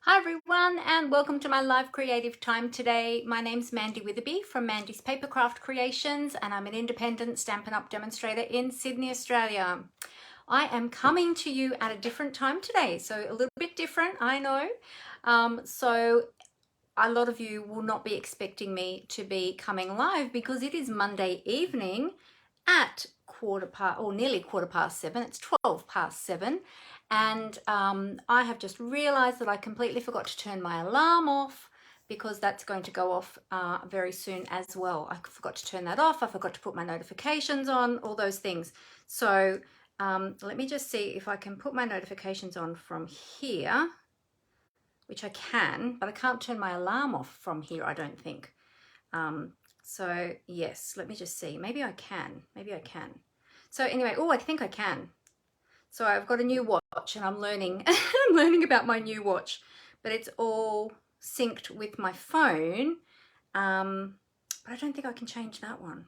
Hi everyone, and welcome to my live creative time today. My name's Mandy Witherby from Mandy's Papercraft Creations, and I'm an independent Stampin' Up! Demonstrator in Sydney, Australia. I am coming to you at a different time today, so a little bit different, I know. So a lot of you will not be expecting me to be coming live because it is Monday evening at nearly quarter past 7. It's 12 past 7, and I have just realized that I completely forgot to turn my alarm off because that's going to go off very soon as well. I forgot to turn that off. I forgot to put my notifications on, all those things. So let me just see if I can put my notifications on from here, which I can, but I can't turn my alarm off from here, I don't think. So yes, let me just see. Maybe I can. So anyway, I think I can. So I've got a new watch and I'm learning, I'm learning about my new watch, but it's all synced with my phone. But I don't think I can change that one.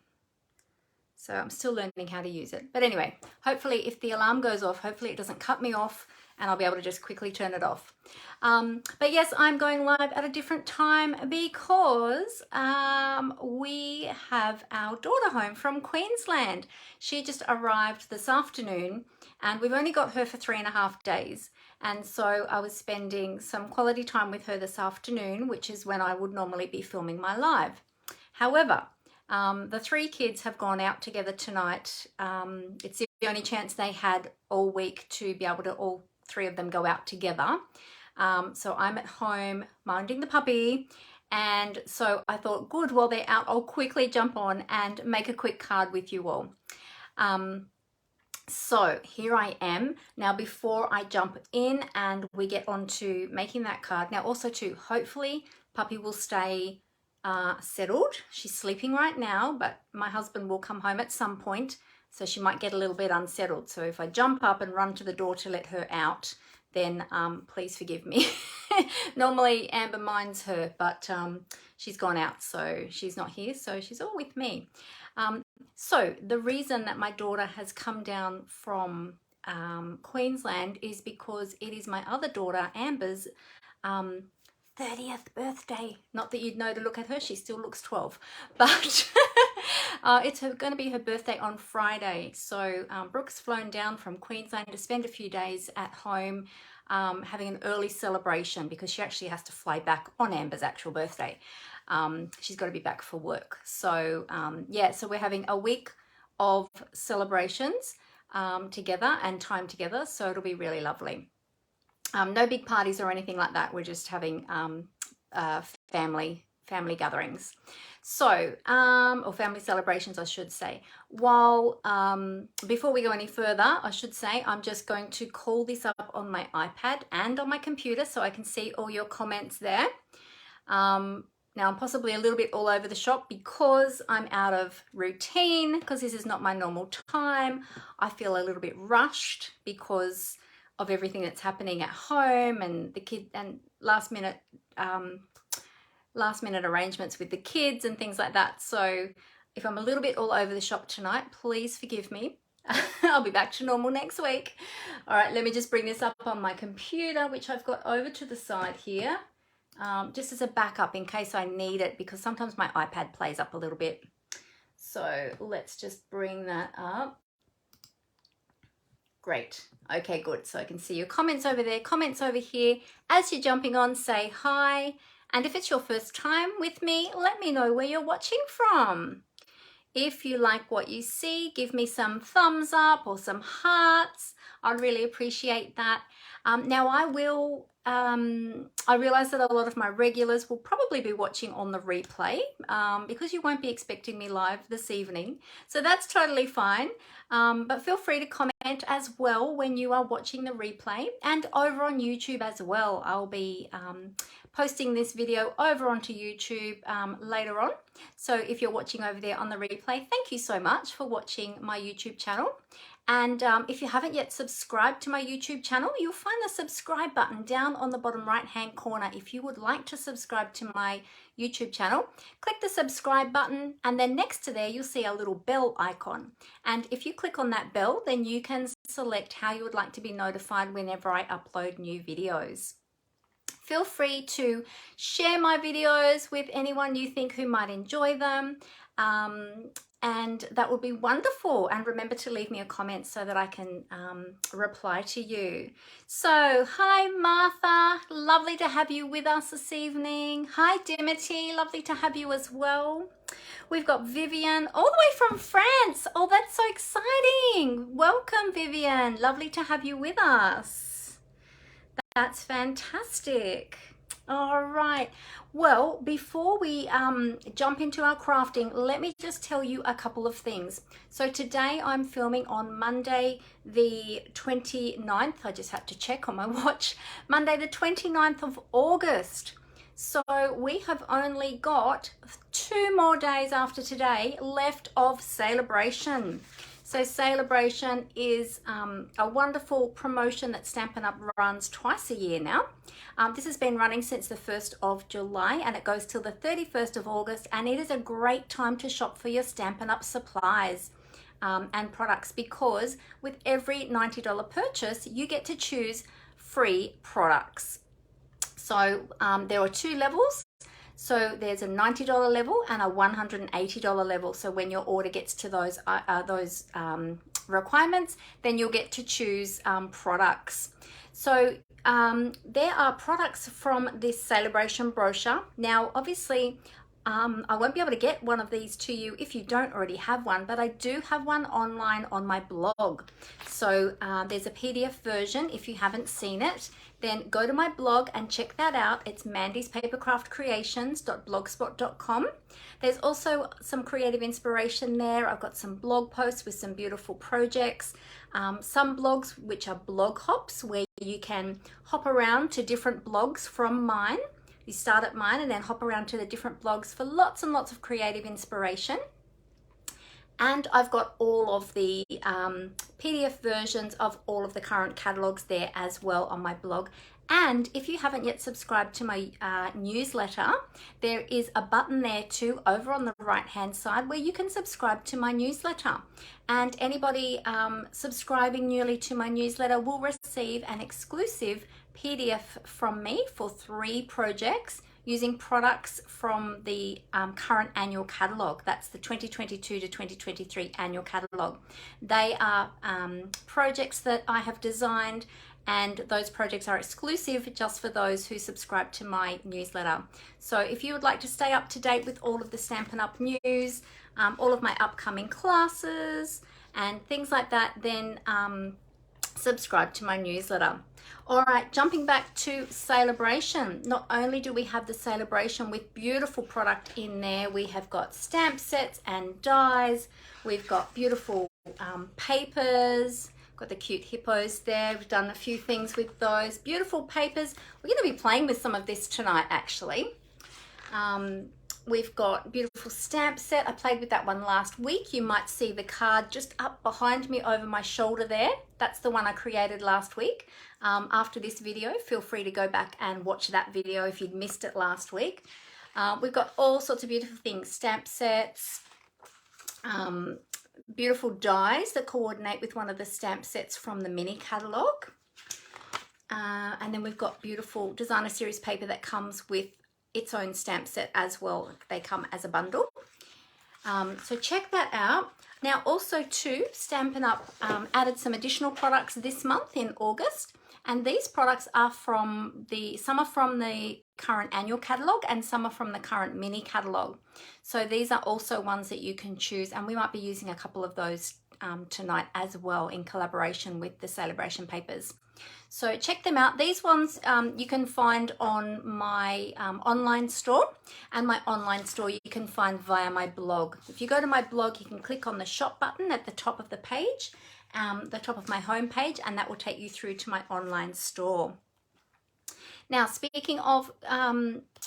So I'm still learning how to use it. But anyway, hopefully if the alarm goes off, hopefully it doesn't cut me off and I'll be able to just quickly turn it off. But yes, I'm going live at a different time because we have our daughter home from Queensland. She just arrived this afternoon and we've only got her for 3.5 days. And so I was spending some quality time with her this afternoon, which is when I would normally be filming my live. However, the 3 kids have gone out together tonight. It's the only chance they had all week to be able to all 3 of them go out together. So I'm at home minding the puppy, and so I thought, good, while they're out, I'll quickly jump on and make a quick card with you all. So here I am. Now before I jump in and we get on to making that card, now also too, hopefully puppy will stay settled. She's sleeping right now, but my husband will come home at some point, so she might get a little bit unsettled. So if I jump up and run to the door to let her out, then please forgive me. Normally Amber minds her, but she's gone out, so she's not here, so she's all with me. So the reason that my daughter has come down from Queensland is because it is my other daughter, Amber's 30th birthday. Not that you'd know to look at her, she still looks 12, but it's going to be her birthday on Friday. So Brooke's flown down from Queensland to spend a few days at home having an early celebration because she actually has to fly back on Amber's actual birthday. She's got to be back for work. So yeah, so we're having a week of celebrations together and time together, so it'll be really lovely. No big parties or anything like that. We're just having family gatherings. So, or family celebrations, I should say. While, before we go any further, I should say, I'm just going to call this up on my iPad and on my computer so I can see all your comments there. Now I'm possibly a little bit all over the shop because I'm out of routine, because this is not my normal time. I feel a little bit rushed because of everything that's happening at home and the kid and last minute arrangements with the kids and things like that. So if I'm a little bit all over the shop tonight, please forgive me. I'll be back to normal next week. All right, let me just bring this up on my computer, which I've got over to the side here, just as a backup in case I need it, because sometimes my iPad plays up a little bit. So let's just bring that up. Great. Okay, good. So I can see your comments over there, comments over here. As you're jumping on, say hi. And if it's your first time with me, let me know where you're watching from. If you like what you see, give me some thumbs up or some hearts. I'd really appreciate that. Now I realize that a lot of my regulars will probably be watching on the replay because you won't be expecting me live this evening. So that's totally fine. But feel free to comment as well when you are watching the replay, and over on YouTube as well. I'll be posting this video over onto YouTube later on. So if you're watching over there on the replay, thank you so much for watching my YouTube channel. And if you haven't yet subscribed to my YouTube channel, you'll find the subscribe button down on the bottom right hand corner. If you would like to subscribe to my YouTube channel, click the subscribe button, and then next to there you'll see a little bell icon. And if you click on that bell, then you can select how you would like to be notified whenever I upload new videos. Feel free to share my videos with anyone you think who might enjoy them. And that would be wonderful. And remember to leave me a comment so that I can reply to you. So, hi Martha, lovely to have you with us this evening. Hi Dimity, lovely to have you as well. We've got Vivian all the way from France. Oh, that's so exciting. Welcome Vivian, lovely to have you with us. That's fantastic. All right, well, before we jump into our crafting, let me just tell you a couple of things. So today I'm filming on Monday the 29th. I just had to check on my watch. Monday the 29th of August. So we have only got 2 more days after today left of Celebration. So Celebration is a wonderful promotion that Stampin' Up runs twice a year now. This has been running since the 1st of July and it goes till the 31st of August, and it is a great time to shop for your Stampin' Up supplies and products, because with every $90 purchase you get to choose free products. So there are 2 levels. So there's a $90 level and a $180 level. So when your order gets to those requirements, then you'll get to choose products. So there are products from this Celebration brochure. Now, obviously, I won't be able to get one of these to you if you don't already have one, but I do have one online on my blog. So there's a PDF version. If you haven't seen it, then go to my blog and check that out. It's mandyspapercraftcreations.blogspot.com. There's also some creative inspiration there. I've got some blog posts with some beautiful projects, some blogs which are blog hops, where you can hop around to different blogs from mine. You start at mine and then hop around to the different blogs for lots and lots of creative inspiration. And I've got all of the PDF versions of all of the current catalogs there as well on my blog. And if you haven't yet subscribed to my newsletter, there is a button there too over on the right hand side where you can subscribe to my newsletter. And anybody subscribing newly to my newsletter will receive an exclusive PDF from me for 3 projects using products from the current annual catalogue. That's the 2022 to 2023 annual catalogue. They are projects that I have designed, and those projects are exclusive just for those who subscribe to my newsletter. So if you would like to stay up to date with all of the Stampin' Up news, all of my upcoming classes and things like that, then subscribe to my newsletter. All right, jumping back to Celebration. Not only do we have the Celebration with beautiful product in there, we have got stamp sets and dies. We've got beautiful papers. Got the cute hippos there. We've done a few things with those. Beautiful papers. We're going to be playing with some of this tonight, actually. We've got beautiful stamp set. I played with that one last week. You might see the card just up behind me over my shoulder there. That's the one I created last week. After this video, feel free to go back and watch that video if you'd missed it last week. We've got all sorts of beautiful things, stamp sets, beautiful dies that coordinate with one of the stamp sets from the mini catalogue. And then we've got beautiful designer series paper that comes with its own stamp set as well. They come as a bundle. So check that out. Now also too, Stampin' Up added some additional products this month in August. And these products are from some are from the current annual catalogue and some are from the current mini catalogue. So these are also ones that you can choose, and we might be using a couple of those tonight as well in collaboration with the Celebration papers. So check them out. These ones you can find on my online store, and my online store you can find via my blog. If you go to my blog, you can click on the shop button at the top of the page, the top of my home page, and that will take you through to my online store. Now, speaking of,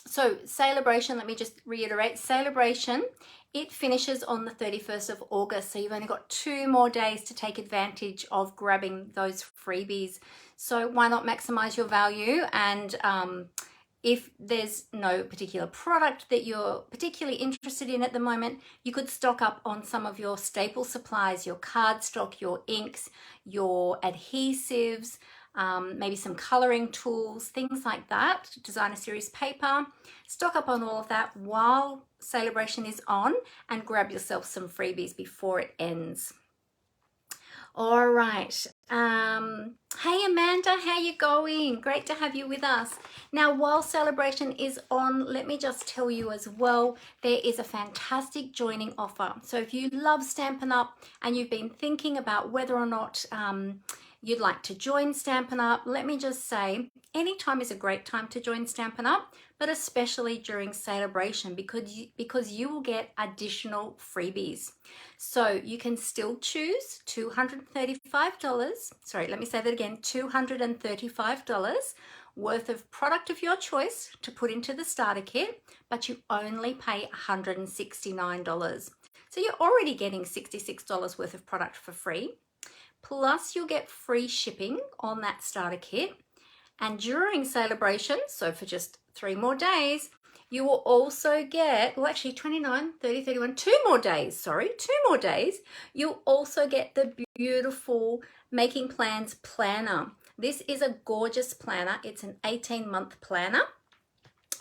so Celebration, let me just reiterate, Celebration, it finishes on the 31st of August, so you've only got 2 more days to take advantage of grabbing those freebies. So why not maximize your value? And if there's no particular product that you're particularly interested in at the moment, you could stock up on some of your staple supplies, your cardstock, your inks, your adhesives, maybe some coloring tools, things like that, designer series paper. Stock up on all of that while celebration is on and grab yourself some freebies before it ends. All right. Hey Amanda, how you going? Great to have you with us. Now, while celebration is on, let me just tell you as well, there is a fantastic joining offer. So if you love Stampin' Up and you've been thinking about whether or not you'd like to join Stampin' Up, let me just say, anytime is a great time to join Stampin' Up, but especially during celebration because you will get additional freebies. So you can still choose $235, sorry, let me say that again, $235 worth of product of your choice to put into the starter kit, but you only pay $169. So you're already getting $66 worth of product for free. Plus you'll get free shipping on that starter kit. And during celebration, so for just 3 more days, you will also get, well actually 29, 30, 31, 2 more days, sorry, 2 more days. You'll also get the beautiful Making Plans planner. This is a gorgeous planner. It's an 18-month planner.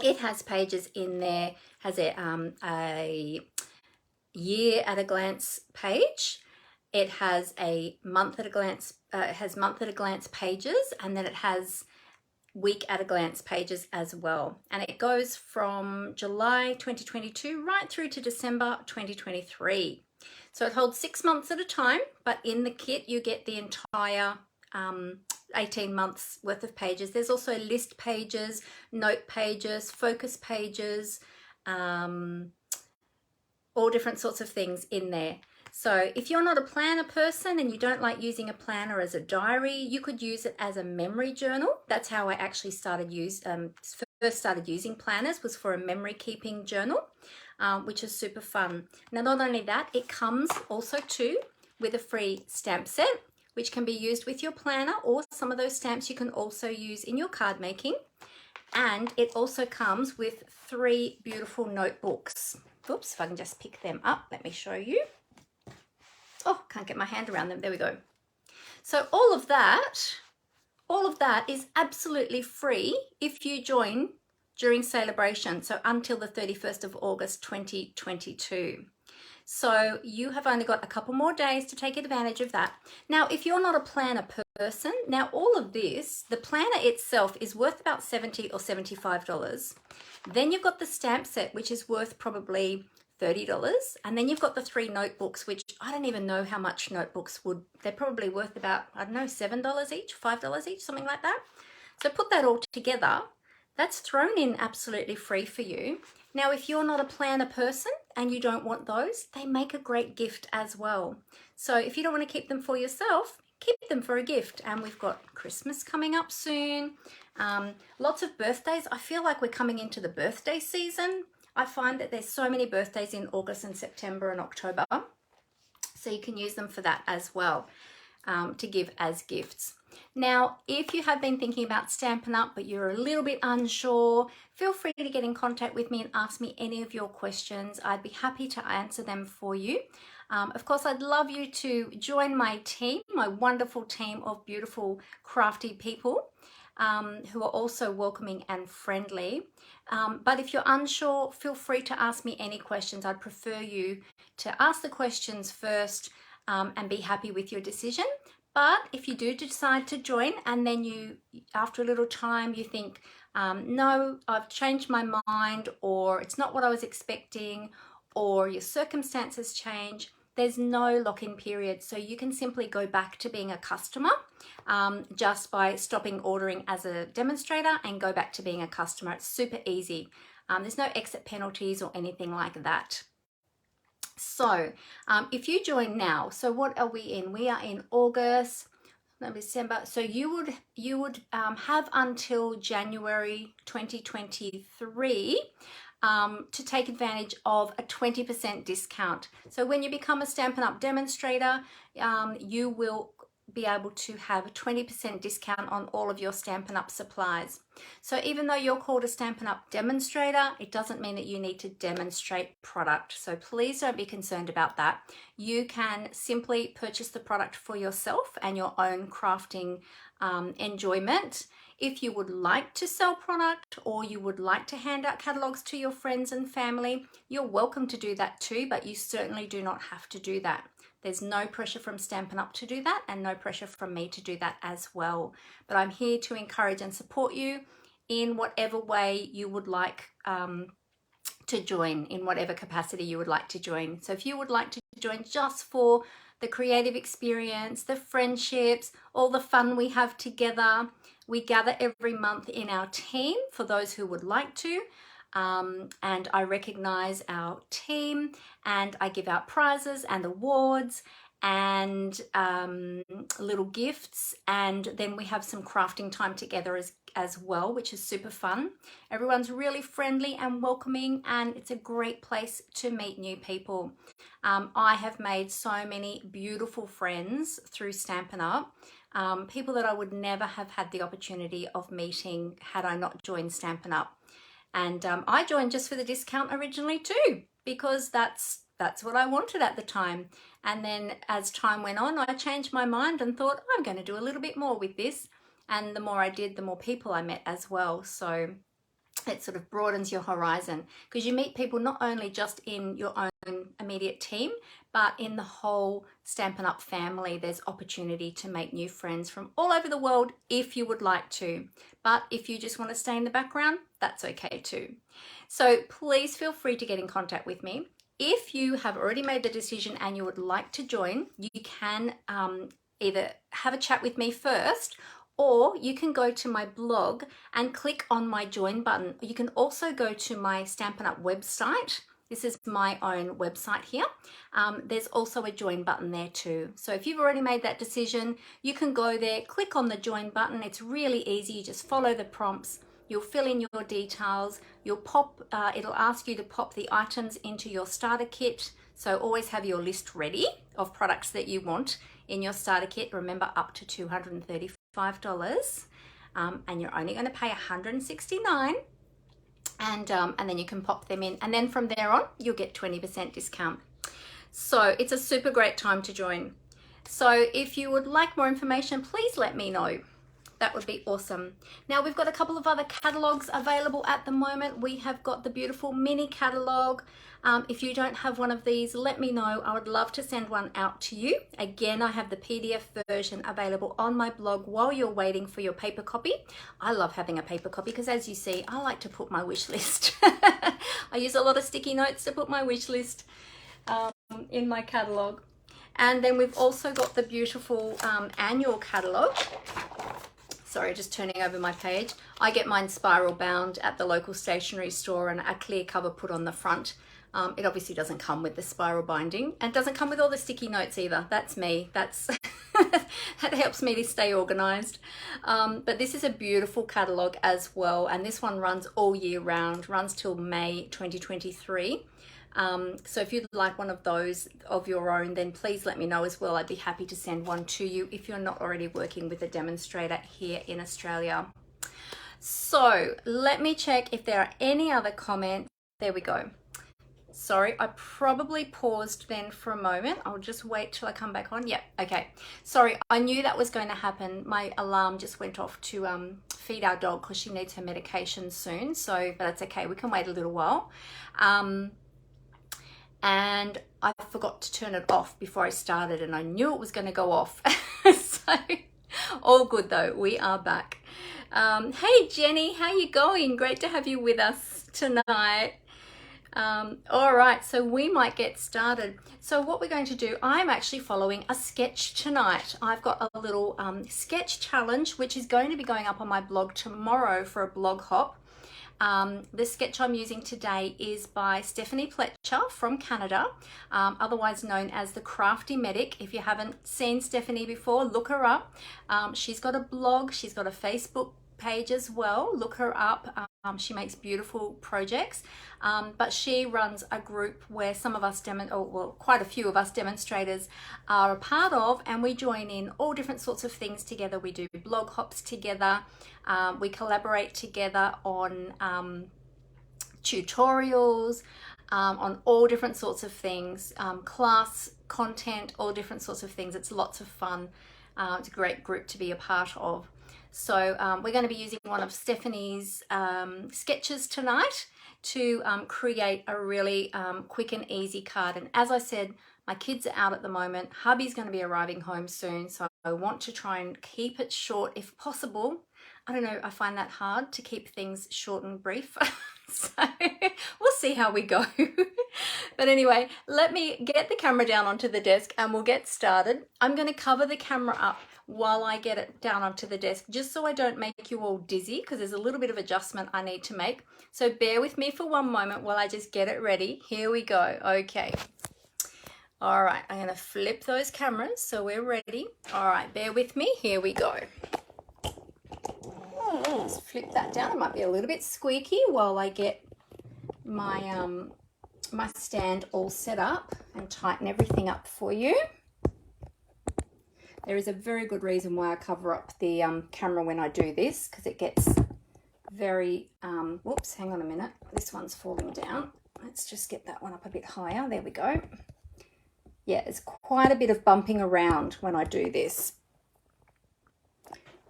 It has pages in there, has a year at a glance page. It has a month at a glance, month at a glance pages, and then it has week at a glance pages as well. And it goes from July 2022 right through to December 2023. So it holds 6 months at a time, but in the kit you get the entire 18 months worth of pages. There's also list pages, note pages, focus pages, all different sorts of things in there. So if you're not a planner person and you don't like using a planner as a diary, you could use it as a memory journal. That's how I actually first started using planners, was for a memory keeping journal, which is super fun. Now, not only that, it comes also too with a free stamp set, which can be used with your planner, or some of those stamps you can also use in your card making. And it also comes with 3 beautiful notebooks. Oops, if I can just pick them up, let me show you. Oh, can't get my hand around them. There we go. So all of that is absolutely free if you join during celebration. So until the 31st of August, 2022. So you have only got a couple more days to take advantage of that. Now, if you're not a planner person, now all of this, the planner itself is worth about $70 or $75. Then you've got the stamp set, which is worth probably $30, and then you've got the 3 notebooks, which I don't even know how much notebooks they're probably worth about, I don't know, $7 each, $5 each, something like that. So put that all together, that's thrown in absolutely free for you. Now, if you're not a planner person and you don't want those, they make a great gift as well. So if you don't want to keep them for yourself, keep them for a gift. And we've got Christmas coming up soon, lots of birthdays. I feel like we're coming into the birthday season. I find that there's so many birthdays in August and September and October, so you can use them for that as well, to give as gifts. Now, if you have been thinking about Stampin' Up, but you're a little bit unsure, feel free to get in contact with me and ask me any of your questions. I'd be happy to answer them for you. Of course, I'd love you to join my team, my wonderful team of beautiful, crafty people. Who are also welcoming and friendly. But if you're unsure, feel free to ask me any questions. I'd prefer you to ask the questions first and be happy with your decision. But if you do decide to join and then you, after a little time, you think, no, I've changed my mind, or it's not what I was expecting, or your circumstances change, there's no lock-in period, so you can simply go back to being a customer just by stopping ordering as a demonstrator and go back to being a customer. It's super easy. There's no exit penalties or anything like that. So if you join now, so what are we in? We are in August, December. So you would have until January 2023 to take advantage of a 20% discount. So when you become a Stampin' Up demonstrator, you will be able to have a 20% discount on all of your Stampin' Up supplies. So even though you're called a Stampin' Up demonstrator, it doesn't mean that you need to demonstrate product. So please don't be concerned about that. You can simply purchase the product for yourself and your own crafting enjoyment. If you would like to sell product or you would like to hand out catalogs to your friends and family, you're welcome to do that too, but you certainly do not have to do that. There's no pressure from Stampin' Up to do that and no pressure from me to do that as well. But I'm here to encourage and support you in whatever way you would like to join, in whatever capacity you would like to join. So if you would like to join just for the creative experience, the friendships, all the fun we have together, we gather every month in our team for those who would like to. And I recognize our team and I give out prizes and awards and little gifts, and then we have some crafting time together as well, which is super fun. Everyone's really friendly and welcoming, and it's a great place to meet new people. I have made so many beautiful friends through Stampin' Up, people that I would never have had the opportunity of meeting had I not joined Stampin' Up. And I joined just for the discount originally too, because that's what I wanted at the time. And then as time went on, I changed my mind and thought, I'm going to do a little bit more with this. And the more I did, the more people I met as well. So it sort of broadens your horizon, because you meet people not only just in your own immediate team, but in the whole Stampin' Up family. There's opportunity to make new friends from all over the world if you would like to. But if you just want to stay in the background, that's okay too. So please feel free to get in contact with me. If you have already made the decision and you would like to join, you can either have a chat with me first, or you can go to my blog and click on my join button. You can also go to my Stampin' Up website. This is my own website here. There's also a join button there too. So if you've already made that decision, you can go there, click on the join button. It's really easy. You just follow the prompts. You'll fill in your details. You'll it'll ask you to pop the items into your starter kit. So always have your list ready of products that you want in your starter kit. Remember, up to $235, and you're only going to pay $169. And then you can pop them in, and then from there on you'll get 20% discount. So it's a super great time to join. So if you would like more information, please let me know. That would be awesome. Now we've got a couple of other catalogs available at the moment. We have got the beautiful mini catalog. If you don't have one of these, let me know. I would love to send one out to you. Again, I have the PDF version available on my blog while you're waiting for your paper copy. I love having a paper copy because, as you see, I like to put my wish list. I use a lot of sticky notes to put my wish list in my catalog. And then we've also got the beautiful annual catalog. Sorry, just turning over my page. I get mine spiral bound at the local stationery store and a clear cover put on the front. It obviously doesn't come with the spiral binding and doesn't come with all the sticky notes either. That's me. That's that helps me to stay organized. But this is a beautiful catalog as well, and this one runs all year round, runs till May 2023. So if you'd like one of those of your own, then please let me know as well. I'd be happy to send one to you if you're not already working with a demonstrator here in Australia. So let me check if there are any other comments. There we go. Sorry, I probably paused then for a moment. I'll just wait till I come back on. Yeah, okay. Sorry, I knew that was going to happen. My alarm just went off to feed our dog because she needs her medication soon. So, but that's okay. We can wait a little while. And I forgot to turn it off before I started, and I knew it was going to go off. So all good though, we are back. Hey Jenny, how you going? Great to have you with us tonight. All right, so we might get started. So what we're going to do, I'm actually following a sketch tonight. I've got a little sketch challenge, which is going to be going up on my blog tomorrow for a blog hop. The sketch I'm using today is by Stephanie Pletcher from Canada, otherwise known as the Crafty Medic. If you haven't seen Stephanie before, look her up. She's got a blog, she's got a Facebook page as well. Look her up. She makes beautiful projects, but she runs a group where some of us, quite a few of us demonstrators are a part of, and we join in all different sorts of things together. We do blog hops together. We collaborate together on tutorials, on all different sorts of things, class content, all different sorts of things. It's lots of fun. It's a great group to be a part of. So we're going to be using one of Stephanie's sketches tonight to create a really quick and easy card. And as I said, my kids are out at the moment. Hubby's going to be arriving home soon, so I want to try and keep it short if possible. I don't know, I find that hard to keep things short and brief. So we'll see how we go. But anyway, let me get the camera down onto the desk and we'll get started. I'm going to cover the camera up while I get it down onto the desk, just so I don't make you all dizzy, because there's a little bit of adjustment I need to make. So bear with me for one moment while I just get it ready. Here we go. Okay. All right, I'm going to flip those cameras so we're ready. All right, bear with me. Here we go. Let's flip that down. It might be a little bit squeaky while I get my my stand all set up and tighten everything up for you. There is a very good reason why I cover up the camera when I do this, because it gets very, whoops, hang on a minute. This one's falling down. Let's just get that one up a bit higher. There we go. Yeah, it's quite a bit of bumping around when I do this.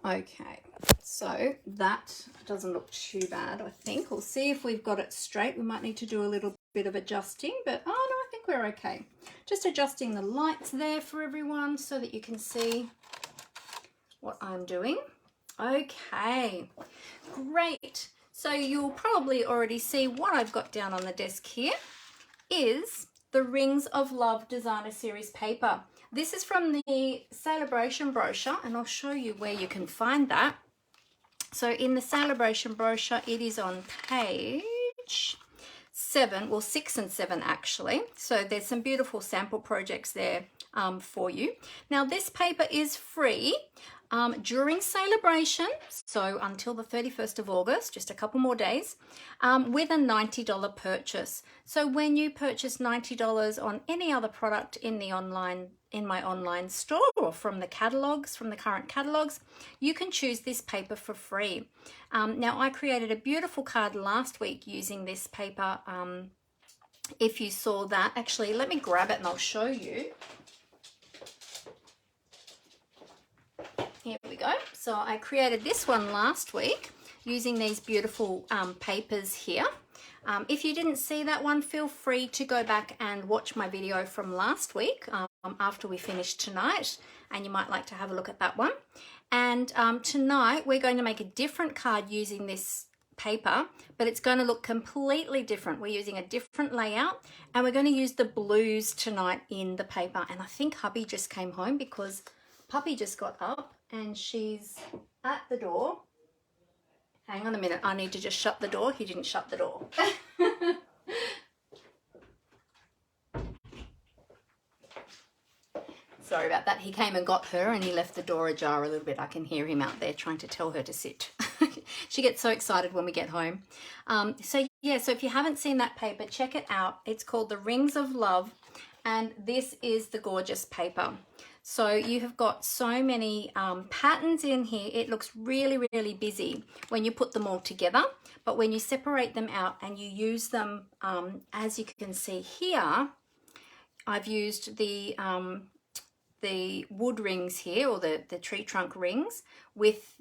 Okay, so that doesn't look too bad, I think. We'll see if we've got it straight. We might need to do a little bit of adjusting, but oh no, I think we're okay. Just adjusting the lights there for everyone so that you can see what I'm doing. Okay, great. So you'll probably already see what I've got down on the desk here is the Rings of Love Designer Series paper. This is from the Celebration brochure, and I'll show you where you can find that. So in the Celebration brochure, it is on page 7, well 6 and 7 actually. So there's some beautiful sample projects there for you. Now this paper is free during Celebration, so until the 31st of August, just a couple more days, with a $90 purchase. So when you purchase $90 on any other product in my online store or from the catalogs, from the current catalogs, you can choose this paper for free. Now I created a beautiful card last week using this paper. If you saw that, actually let me grab it and I'll show you. Here we go. So I created this one last week using these beautiful papers here. If you didn't see that one, feel free to go back and watch my video from last week after we finished tonight, and you might like to have a look at that one. And tonight we're going to make a different card using this paper, but it's going to look completely different. We're using a different layout, and we're going to use the blues tonight in the paper. And I think hubby just came home because puppy just got up and she's at the door. Hang on a minute, I need to just shut the door. He didn't shut the door. Sorry about that. He came and got her and he left the door ajar a little bit. I can hear him out there trying to tell her to sit. She gets so excited when we get home. So if you haven't seen that paper, check it out. It's called the Rings of Love, and this is the gorgeous paper. So you have got so many patterns in here. It looks really, really busy when you put them all together. But when you separate them out and you use them, as you can see here, I've used the wood rings here, or the tree trunk rings with,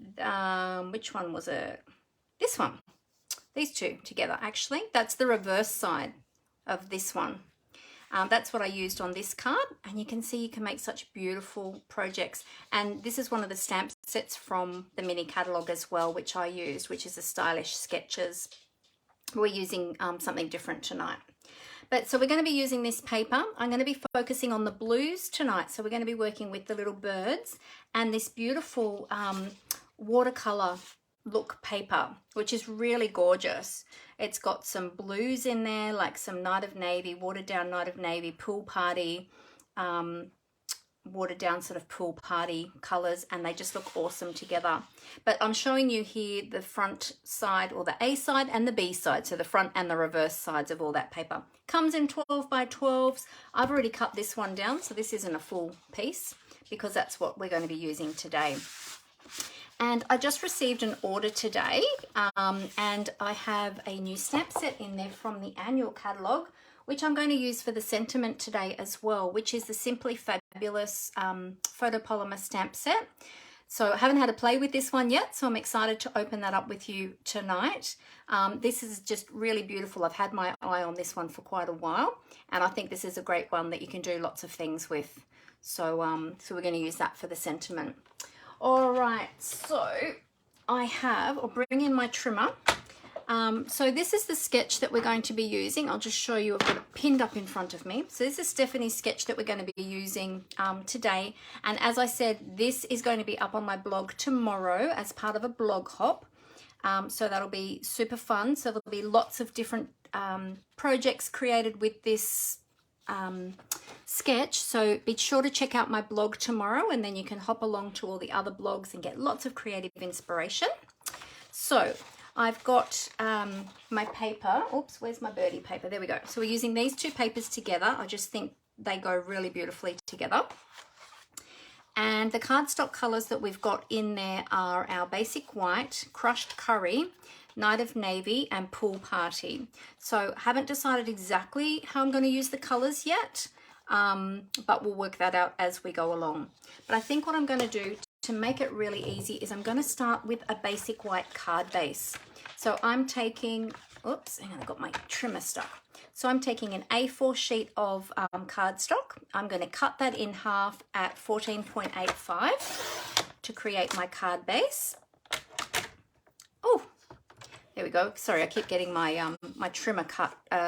which one was it? This one. These two together, actually. That's the reverse side of this one. That's what I used on this card, and you can see you can make such beautiful projects. And this is one of the stamp sets from the mini catalogue as well, which I used, which is the Stylish Sketches. We're using something different tonight. But so we're going to be using this paper. I'm going to be focusing on the blues tonight. So we're going to be working with the little birds and this beautiful watercolor look paper, which is really gorgeous. It's got some blues in there, like some Night of Navy, watered down Night of Navy, pool party, watered down sort of pool party colors, and they just look awesome together. But I'm showing you here the front side, or the A side and the B side, so the front and the reverse sides of all that paper. Comes in 12 by 12s. I've already cut this one down, so this isn't a full piece because that's what we're going to be using today. And I just received an order today, and I have a new stamp set in there from the annual catalogue, which I'm going to use for the sentiment today as well, which is the Simply Fabulous photopolymer stamp set. So I haven't had a play with this one yet, so I'm excited to open that up with you tonight. This is just really beautiful. I've had my eye on this one for quite a while, and I think this is a great one that you can do lots of things with. So, so we're going to use that for the sentiment. All right, so I'll bring in my trimmer. So this is the sketch that we're going to be using. I'll just show you. I've got it pinned up in front of me. So this is Stephanie's sketch that we're going to be using today. And as I said, this is going to be up on my blog tomorrow as part of a blog hop. So that'll be super fun. So there'll be lots of different projects created with this sketch. So be sure to check out my blog tomorrow, and then you can hop along to all the other blogs and get lots of creative inspiration. So I've got my paper. Oops, where's my birdie paper? There we go. So we're using these two papers together. I just think they go really beautifully together. And the cardstock colors that we've got in there are our basic white, crushed curry, night of navy, and pool party. So haven't decided exactly how I'm going to use the colors yet, but we'll work that out as we go along. But I think what I'm going to do to make it really easy is I'm going to start with a basic white card base. So I'm taking, oops, hang on, I got my trimmer stuck. So I'm taking an A4 sheet of cardstock. I'm going to cut that in half at 14.85 to create my card base. Oh, there we go. Sorry, I keep getting my my trimmer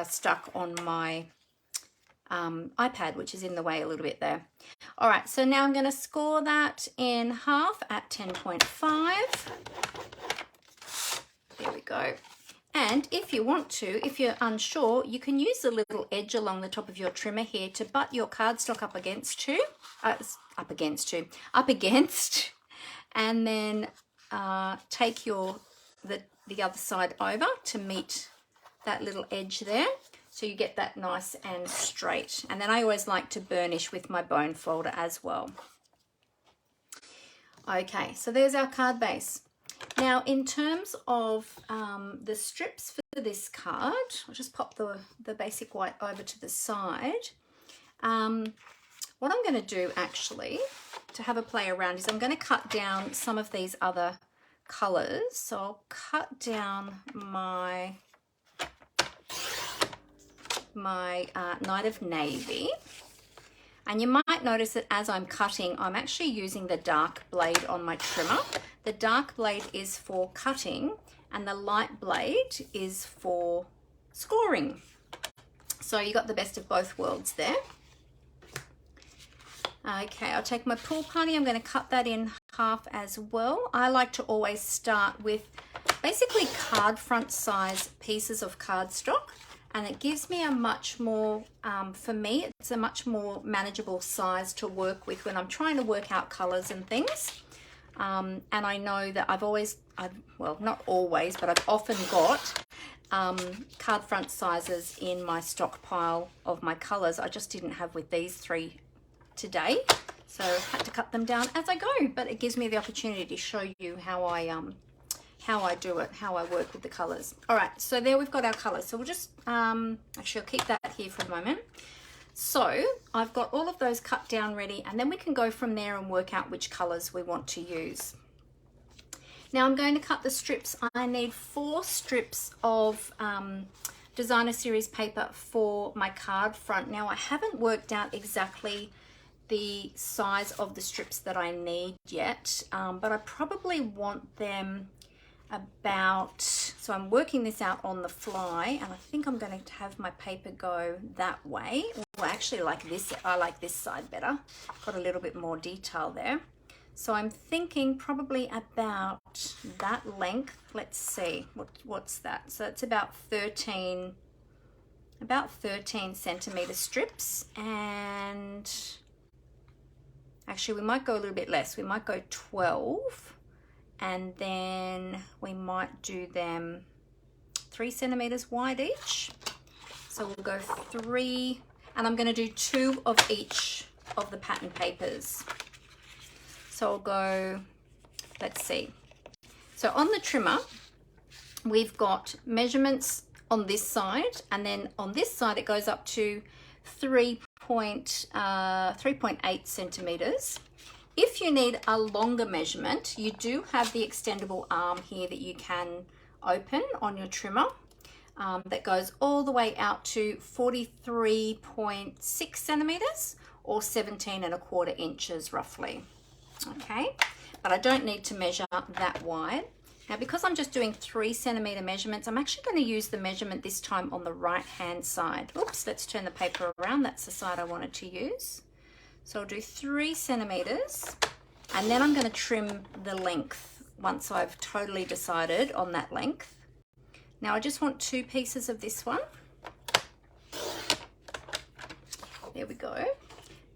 stuck on my iPad, which is in the way a little bit there. All right, so now I'm going to score that in half at 10.5. There we go. And if you want to, if you're unsure, you can use a little edge along the top of your trimmer here to butt your cardstock up against, and then take the other side over to meet that little edge there. So you get that nice and straight. And then I always like to burnish with my bone folder as well. Okay, so there's our card base. Now, in terms of the strips for this card, I'll just pop the basic white over to the side. What I'm going to do actually to have a play around is I'm going to cut down some of these other colors. So I'll cut down my night of navy, and you might notice that as I'm cutting, I'm actually using the dark blade on my trimmer. The dark blade is for cutting and the light blade is for scoring. So you got the best of both worlds there. Okay, I'll take my pool party. I'm going to cut that in half as well. I like to always start with basically card front size pieces of cardstock, and it gives me a much more, for me, it's a much more manageable size to work with when I'm trying to work out colors and things. And I know that well, not always, but I've often got card front sizes in my stockpile of my colors. I just didn't have with these three today, so I had to cut them down as I go, but it gives me the opportunity to show you how I do it, how I work with the colors. All right, so there we've got our colors. So we'll just, actually I'll keep that here for a moment. So I've got all of those cut down ready, and then we can go from there and work out which colors we want to use. Now I'm going to cut the strips. I need 4 strips of designer series paper for my card front. Now I haven't worked out exactly the size of the strips that I need yet, but I probably want them about, so I'm working this out on the fly, and I think I'm going to have my paper go that way. Well, actually like this, I like this side better. Got a little bit more detail there. So I'm thinking probably about that length. Let's see, what's that? So it's about 13 centimeter strips, and actually we might go a little bit less. We might go 12. And then we might do them 3 centimeters wide each. So we'll go 3, and I'm going to do 2 of each of the pattern papers. So I'll go, let's see. So on the trimmer, we've got measurements on this side, and then on this side it goes up to 3.8 centimeters. If you need a longer measurement, you do have the extendable arm here that you can open on your trimmer, that goes all the way out to 43.6 centimeters or 17.25 inches roughly. Okay, but I don't need to measure that wide. Now, because I'm just doing 3 centimeter measurements, I'm actually going to use the measurement this time on the right hand side. Oops, let's turn the paper around. That's the side I wanted to use. So I'll do 3 centimeters, and then I'm going to trim the length once I've totally decided on that length. Now I just want 2 pieces of this one. There we go.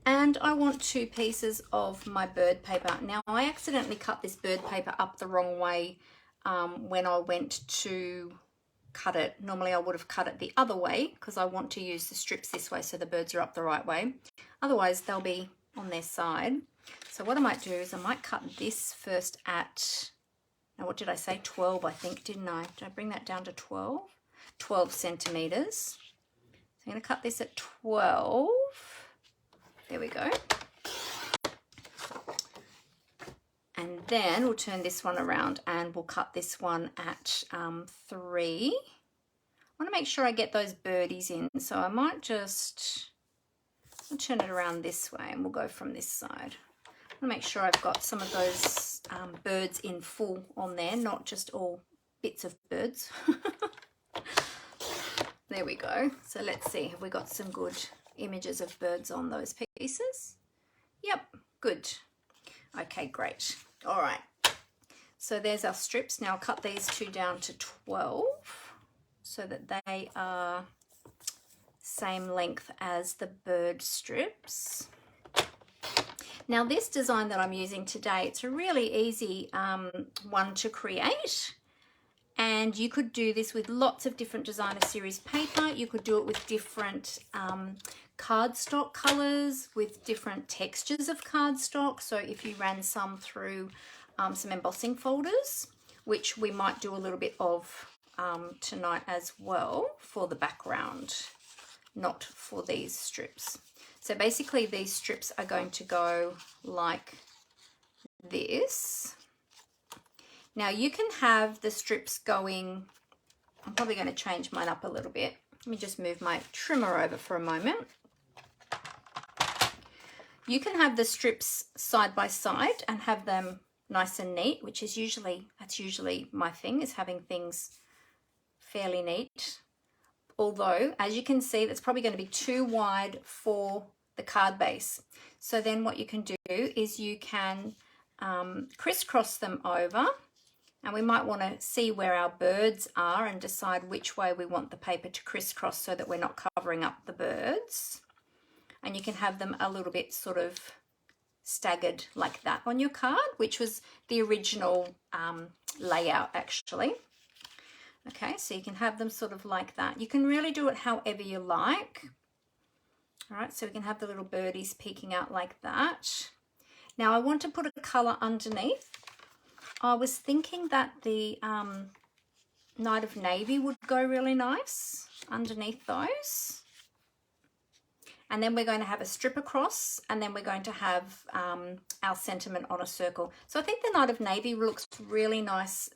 And I want 2 pieces of my bird paper. Now I accidentally cut this bird paper up the wrong way when I went to cut it. Normally I would have cut it the other way because I want to use the strips this way so the birds are up the right way. Otherwise they'll be on their side. So what I might do is I might cut this first at, now what did I say, 12 I think, didn't I? Did I bring that down to 12? 12 centimeters. So I'm going to cut this at 12. There we go. And then we'll turn this one around and we'll cut this one at 3. I want to make sure I get those birdies in, so I might just turn it around this way and we'll go from this side. I want to make sure I've got some of those birds in full on there, not just all bits of birds. There we go. So let's see, have we got some good images of birds on those pieces? Yep, good. Okay, great. All right, so there's our strips. Now I'll cut these 2 down to 12 so that they are same length as the bird strips. Now this design that I'm using today, it's a really easy one to create. And you could do this with lots of different designer series paper. You could do it with different cardstock colors, with different textures of cardstock. So if you ran some through some embossing folders, which we might do a little bit of tonight as well for the background, not for these strips. So basically these strips are going to go like this. Now you can have the strips going, I'm probably going to change mine up a little bit. Let me just move my trimmer over for a moment. You can have the strips side by side and have them nice and neat, which is usually, that's usually my thing, is having things fairly neat. Although, as you can see, that's probably going to be too wide for the card base. So then what you can do is you can crisscross them over, and we might want to see where our birds are and decide which way we want the paper to crisscross so that we're not covering up the birds. And you can have them a little bit sort of staggered like that on your card, which was the original layout actually. Okay, so you can have them sort of like that. You can really do it however you like. All right, so we can have the little birdies peeking out like that. Now I want to put a colour underneath. I was thinking that the Night of Navy would go really nice underneath those. And then we're going to have a strip across, and then we're going to have our sentiment on a circle. So I think the Night of Navy looks really nice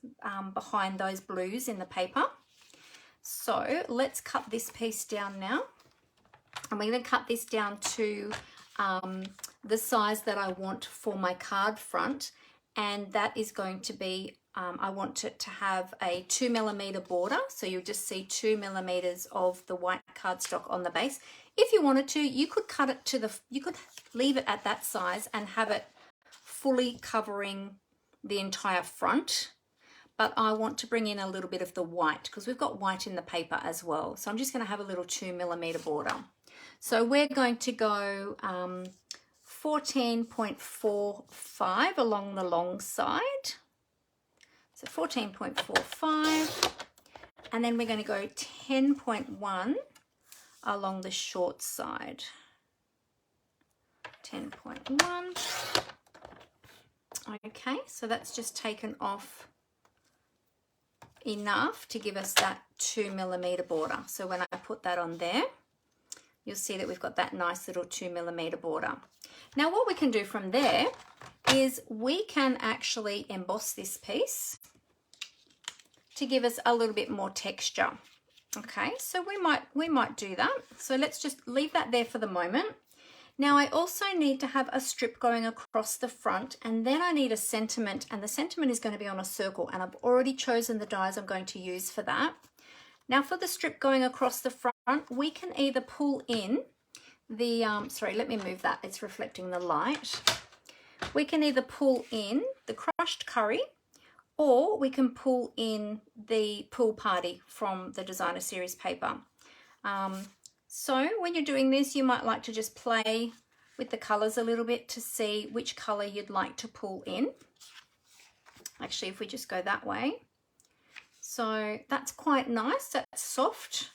behind those blues in the paper. So let's cut this piece down now. And we're going to cut this down to the size that I want for my card front. And that is going to be, I want it to have a 2mm border. So you'll just see 2mm of the white cardstock on the base. If you wanted to, you could cut it to you could leave it at that size and have it fully covering the entire front. But I want to bring in a little bit of the white because we've got white in the paper as well. So I'm just going to have a little 2mm border. So we're going to go 14.45 along the long side. So 14.45, and then we're going to go 10.1 along the short side. 10.1. Okay, so that's just taken off enough to give us that 2mm border. So when I put that on there, you'll see that we've got that nice little 2mm border. Now what we can do from there is we can actually emboss this piece to give us a little bit more texture. Okay, so we might do that. So let's just leave that there for the moment. Now I also need to have a strip going across the front, and then I need a sentiment, and the sentiment is going to be on a circle, and I've already chosen the dies I'm going to use for that. Now for the strip going across the front, we can either pull in the, sorry, let me move that, it's reflecting the light. We can either pull in the crushed curry, or we can pull in the Pool Party from the Designer Series paper. So when you're doing this, you might like to just play with the colours a little bit to see which colour you'd like to pull in. Actually, if we just go that way. So that's quite nice, that's soft.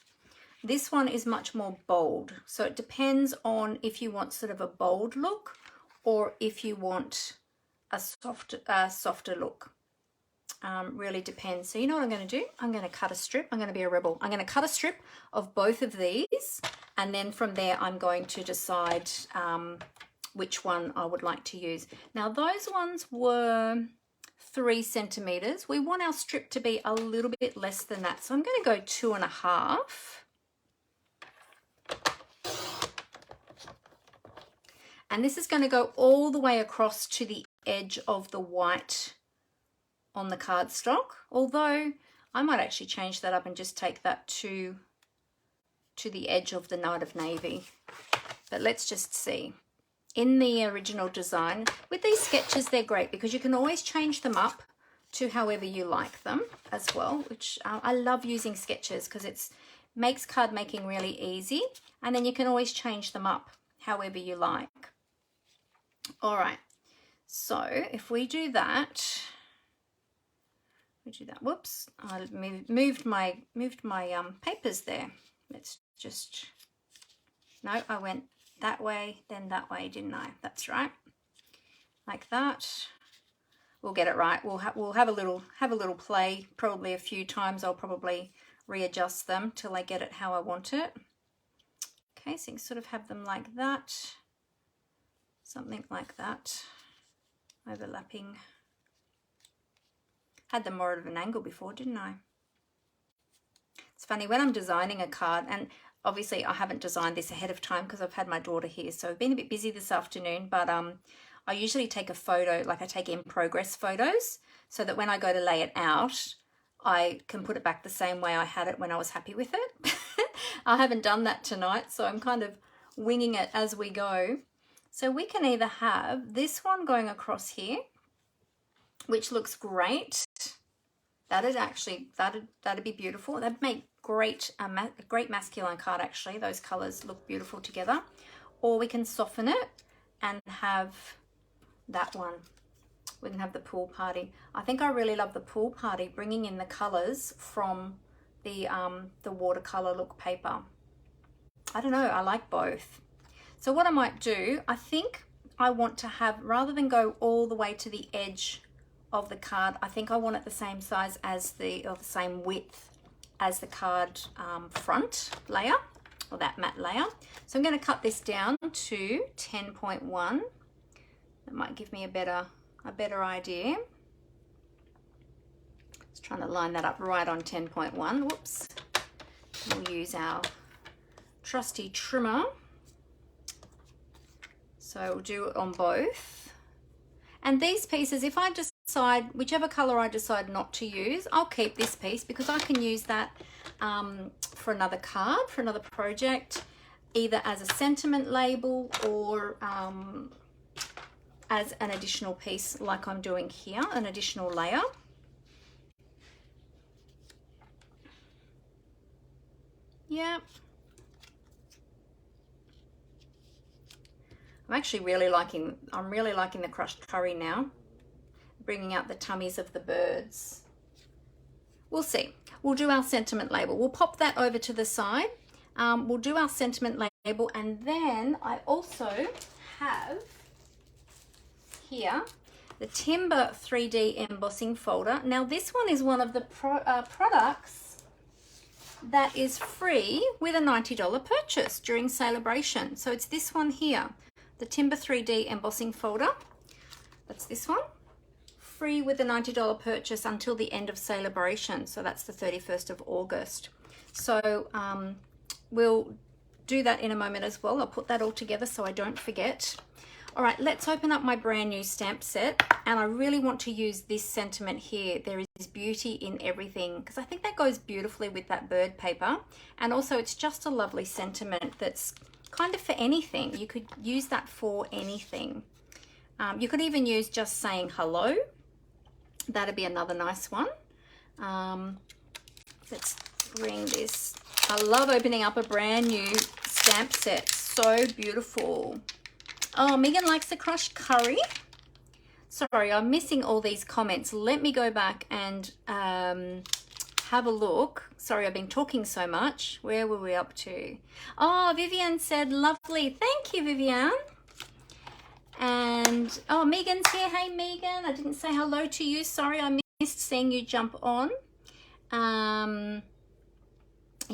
This one is much more bold. So it depends on if you want sort of a bold look or if you want a softer look. Really depends. So you know what I'm going to do? I'm going to cut a strip. I'm going to be a rebel. I'm going to cut a strip of both of these, and then from there I'm going to decide which one I would like to use. Now those ones were 3 centimeters. We want our strip to be a little bit less than that, so I'm going to go 2.5. And this is going to go all the way across to the edge of the white on the cardstock, although I might actually change that up and just take that to the edge of the Night of Navy. But let's just see. In the original design, with these sketches, they're great because you can always change them up to however you like them as well, which I love using sketches because it makes card making really easy, and then you can always change them up however you like. All right, so if we do that, whoops, I moved my papers there. Let's just, no, I went that way, then that way, didn't I? That's right, like that. We'll get it right. We'll have a little play, probably a few times. I'll probably readjust them till I get it how I want it. Okay, so you can sort of have them like that, something like that, overlapping. Had them more of an angle before, didn't I? It's funny when I'm designing a card, and obviously I haven't designed this ahead of time because I've had my daughter here, so I've been a bit busy this afternoon, but I usually take a photo, like I take in progress photos, so that when I go to lay it out, I can put it back the same way I had it when I was happy with it. I haven't done that tonight, so I'm kind of winging it as we go. So we can either have this one going across here, which looks great. That'd be beautiful. That'd make great great masculine card actually. Those colors look beautiful together. Or we can soften it and have that one. We can have the Pool Party. I think I really love the Pool Party, bringing in the colors from the watercolor look paper. I don't know, I like both. So what I might do, I think I want to have, rather than go all the way to the edge of the card, I think I want it the same size as or the same width as the card front layer, or that matte layer. So I'm going to cut this down to 10.1. That might give me a better idea. Just trying to line that up right on 10.1. Whoops. We'll use our trusty trimmer. So we'll do it on both. And these pieces, if I decide, whichever color I decide not to use, I'll keep this piece because I can use that for another card, for another project, either as a sentiment label or as an additional piece like I'm doing here, an additional layer. Yeah. I'm really liking the crushed curry now, bringing out the tummies of the birds. We'll see. We'll do our sentiment label. We'll pop that over to the side. We'll do our sentiment label, and then I also have here the Timber 3D embossing folder. Now this one is one of the products that is free with a $90 purchase during celebration. So it's this one here, the Timber 3D embossing folder. That's this one, free with a $90 purchase until the end of celebration. So that's the 31st of August. So we'll do that in a moment as well. I'll put that all together so I don't forget. All right, let's open up my brand new stamp set, and I really want to use this sentiment here. There is beauty in everything, because I think that goes beautifully with that bird paper, and also it's just a lovely sentiment that's kind of for anything. You could use that for anything. You could even use just saying hello. That'd be another nice one. Let's bring this. I love opening up a brand new stamp set. So beautiful. Oh, Megan likes the crushed curry. Sorry, I'm missing all these comments. Let me go back and have a look. Sorry, I've been talking so much. Where were we up to? Oh, Vivian said lovely. Thank you, Vivian. And oh, Megan's here. Hey, Megan. I didn't say hello to you. Sorry, I missed seeing you jump on. You're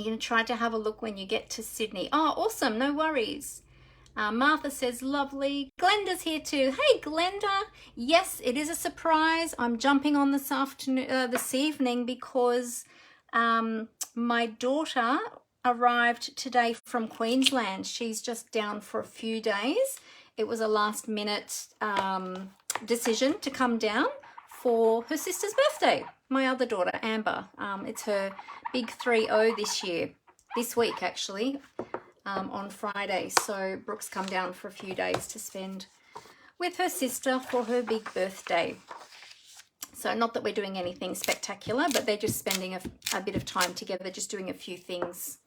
going to try to have a look when you get to Sydney. Oh, awesome. No worries. Martha says lovely. Glenda's here too. Hey, Glenda. Yes, it is a surprise. I'm jumping on this afternoon, this evening, because my daughter arrived today from Queensland. She's just down for a few days. It was a last minute decision to come down for her sister's birthday. My other daughter, Amber. It's her big 3-0 this week actually. On Friday, so Brooke's come down for a few days to spend with her sister for her big birthday. So not that we're doing anything spectacular, but they're just spending a bit of time together, just doing a few things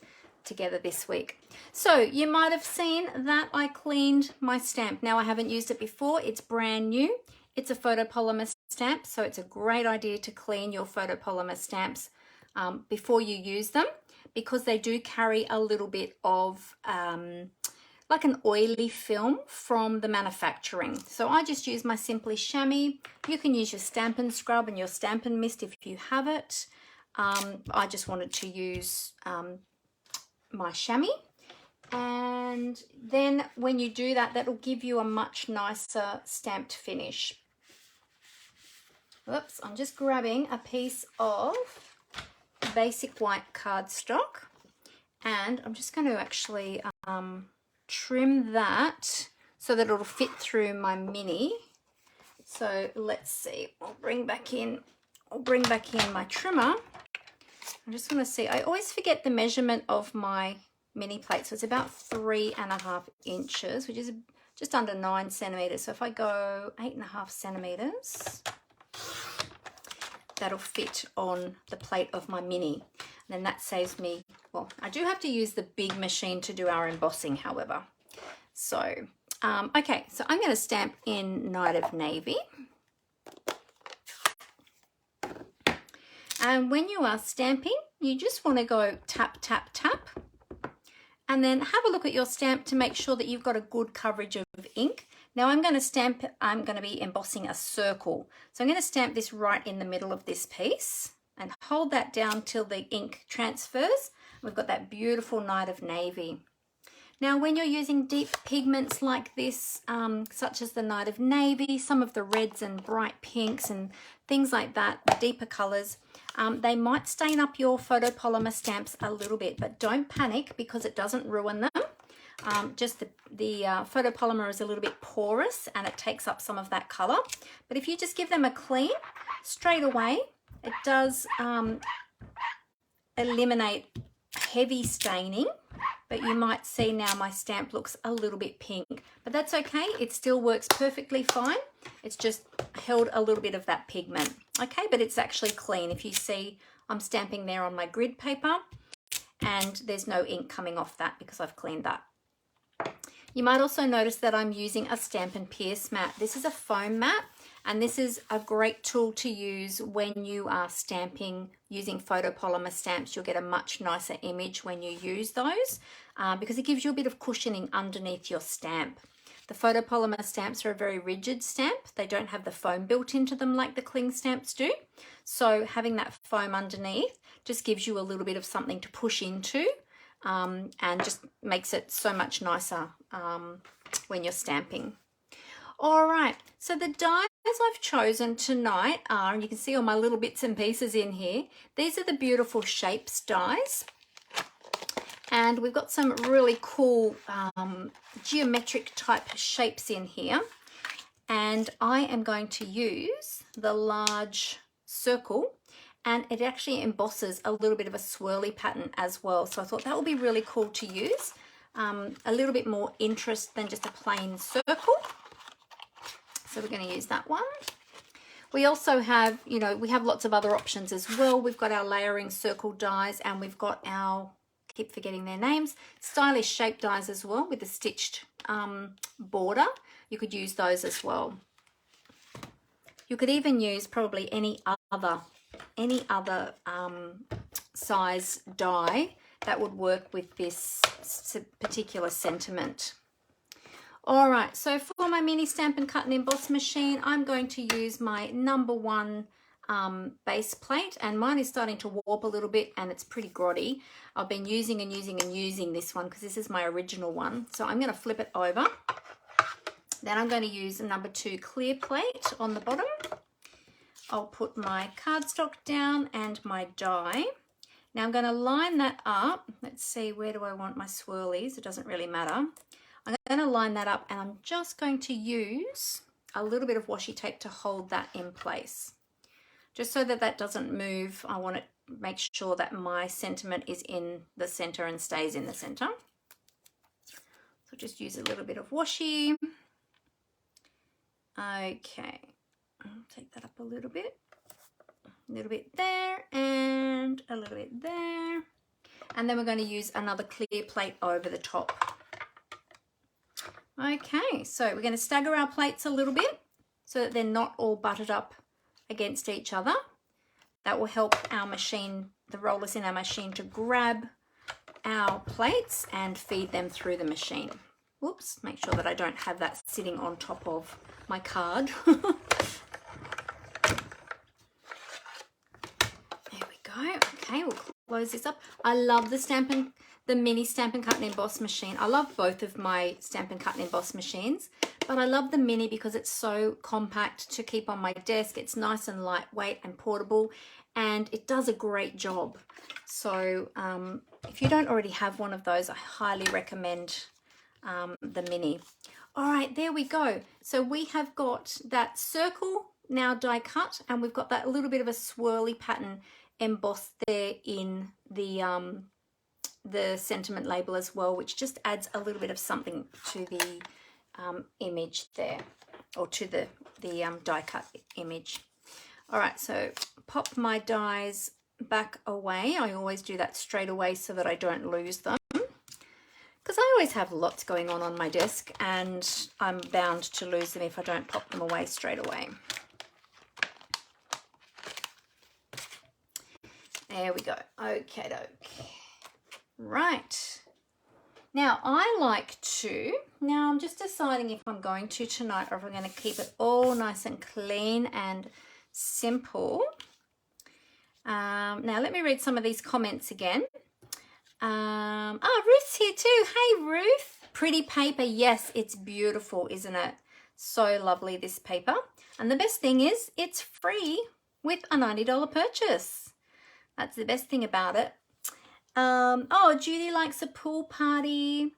together this week. So you might have seen that I cleaned my stamp. Now I haven't used it before. It's brand new. It's a photopolymer stamp, so it's a great idea to clean your photopolymer stamps before you use them, because they do carry a little bit of like an oily film from the manufacturing. So I just use my Simply Chamois. You can use your Stampin' Scrub and your Stampin' Mist if you have it. I just wanted to use my chamois. And then when you do that, that'll give you a much nicer stamped finish. Oops, I'm just grabbing a piece of basic white cardstock, and I'm just going to actually trim that so that it'll fit through my mini. So let's see, I'll bring back in my trimmer. I'm just going to see, I always forget the measurement of my mini plate, so it's about 3.5 inches, which is just under 9 centimeters. So if I go 8.5 centimeters, that'll fit on the plate of my mini. And then that saves me, well, I do have to use the big machine to do our embossing, however. So, okay, so I'm going to stamp in Night of Navy. And when you are stamping, you just want to go tap, tap, tap. And then have a look at your stamp to make sure that you've got a good coverage of ink. Now I'm going to be embossing a circle. So I'm going to stamp this right in the middle of this piece and hold that down till the ink transfers. We've got that beautiful Night of Navy. Now when you're using deep pigments like this, such as the Night of Navy, some of the reds and bright pinks and things like that, the deeper colors, they might stain up your photopolymer stamps a little bit, but don't panic because it doesn't ruin them. Just the photopolymer is a little bit porous and it takes up some of that color. But if you just give them a clean straight away, it does eliminate heavy staining. But you might see now my stamp looks a little bit pink, but that's okay. It still works perfectly fine. It's just held a little bit of that pigment. Okay, but it's actually clean. If you see, I'm stamping there on my grid paper and there's no ink coming off that because I've cleaned that. You might also notice that I'm using a Stampin' Pierce mat. This is a foam mat, and this is a great tool to use when you are stamping using photopolymer stamps. You'll get a much nicer image when you use those because it gives you a bit of cushioning underneath your stamp. The photopolymer stamps are a very rigid stamp. They don't have the foam built into them like the cling stamps do. So having that foam underneath just gives you a little bit of something to push into, and just makes it so much nicer when you're stamping. All right, so the dies I've chosen tonight are, and you can see all my little bits and pieces in here, these are the beautiful shapes dies. And we've got some really cool geometric type shapes in here. And I am going to use the large circle, and it actually embosses a little bit of a swirly pattern as well. So I thought that would be really cool to use. A little bit more interest than just a plain circle. So we're going to use that one. We also have, you know, we have lots of other options as well. We've got our layering circle dies, and we've got our, keep forgetting their names, stylish shape dies as well with a stitched border. You could use those as well. You could even use probably any other size die that would work with this particular sentiment. All right, so for my mini Stampin' Cut and Emboss machine, I'm going to use my #1 base plate, and mine is starting to warp a little bit and it's pretty grotty. I've been using this one because this is my original one. So I'm going to flip it over. Then I'm going to use a #2 clear plate on the bottom. I'll put my cardstock down and my die. Now I'm going to line that up. Let's see, where do I want my swirlies? It doesn't really matter. I'm going to line that up, and I'm just going to use a little bit of washi tape to hold that in place. Just so that that doesn't move, I want to make sure that my sentiment is in the center and stays in the center. So just use a little bit of washi. Okay, I'll take that up a little bit there, and a little bit there. And then we're going to use another clear plate over the top. Okay, so we're going to stagger our plates a little bit so that they're not all butted up against each other. That will help our machine, the rollers in our machine, to grab our plates and feed them through the machine. Whoops, make sure that I don't have that sitting on top of my card. There we go. Okay, we'll close this up. I love the mini Stampin' Cut and Emboss machine. I love both of my Stampin' Cut and Emboss machines, but I love the mini because it's so compact to keep on my desk. It's nice and lightweight and portable, and it does a great job. So if you don't already have one of those, I highly recommend the mini. All right, there we go. So we have got that circle now die cut, and we've got that little bit of a swirly pattern embossed there in the sentiment label as well, which just adds a little bit of something to the image there, or to the die cut image. All right, so pop my dies back away. I always do that straight away so that I don't lose them, because I always have lots going on my desk and I'm bound to lose them if I don't pop them away straight away. There we go. Okay, right. Now I'm just deciding if I'm going to tonight, or if I'm going to keep it all nice and clean and simple. Now let me read some of these comments again. Ruth's here too. Hey Ruth, pretty paper. Yes, it's beautiful, isn't it? So lovely, this paper. And the best thing is it's free with a $90 purchase. That's the best thing about it. Judy likes a pool party.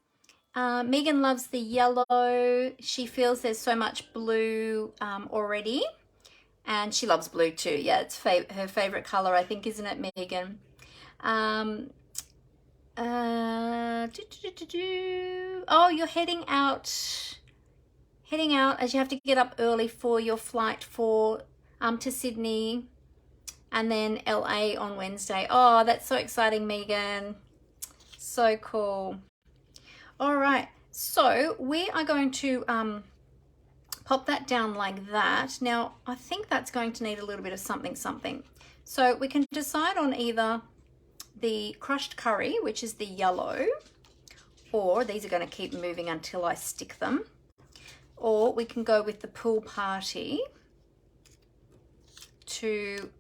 Megan loves the yellow. She feels there's so much blue already. And she loves blue too. Yeah, it's her favorite color, I think, isn't it, Megan? Oh, you're heading out as you have to get up early for your flight to Sydney and then LA on Wednesday. Oh, that's so exciting, Megan. So cool. All right, so we are going to pop that down like that. Now, I think that's going to need a little bit of something. So we can decide on either the crushed curry, which is the yellow, or these are going to keep moving until I stick them. or we can go with the pool party to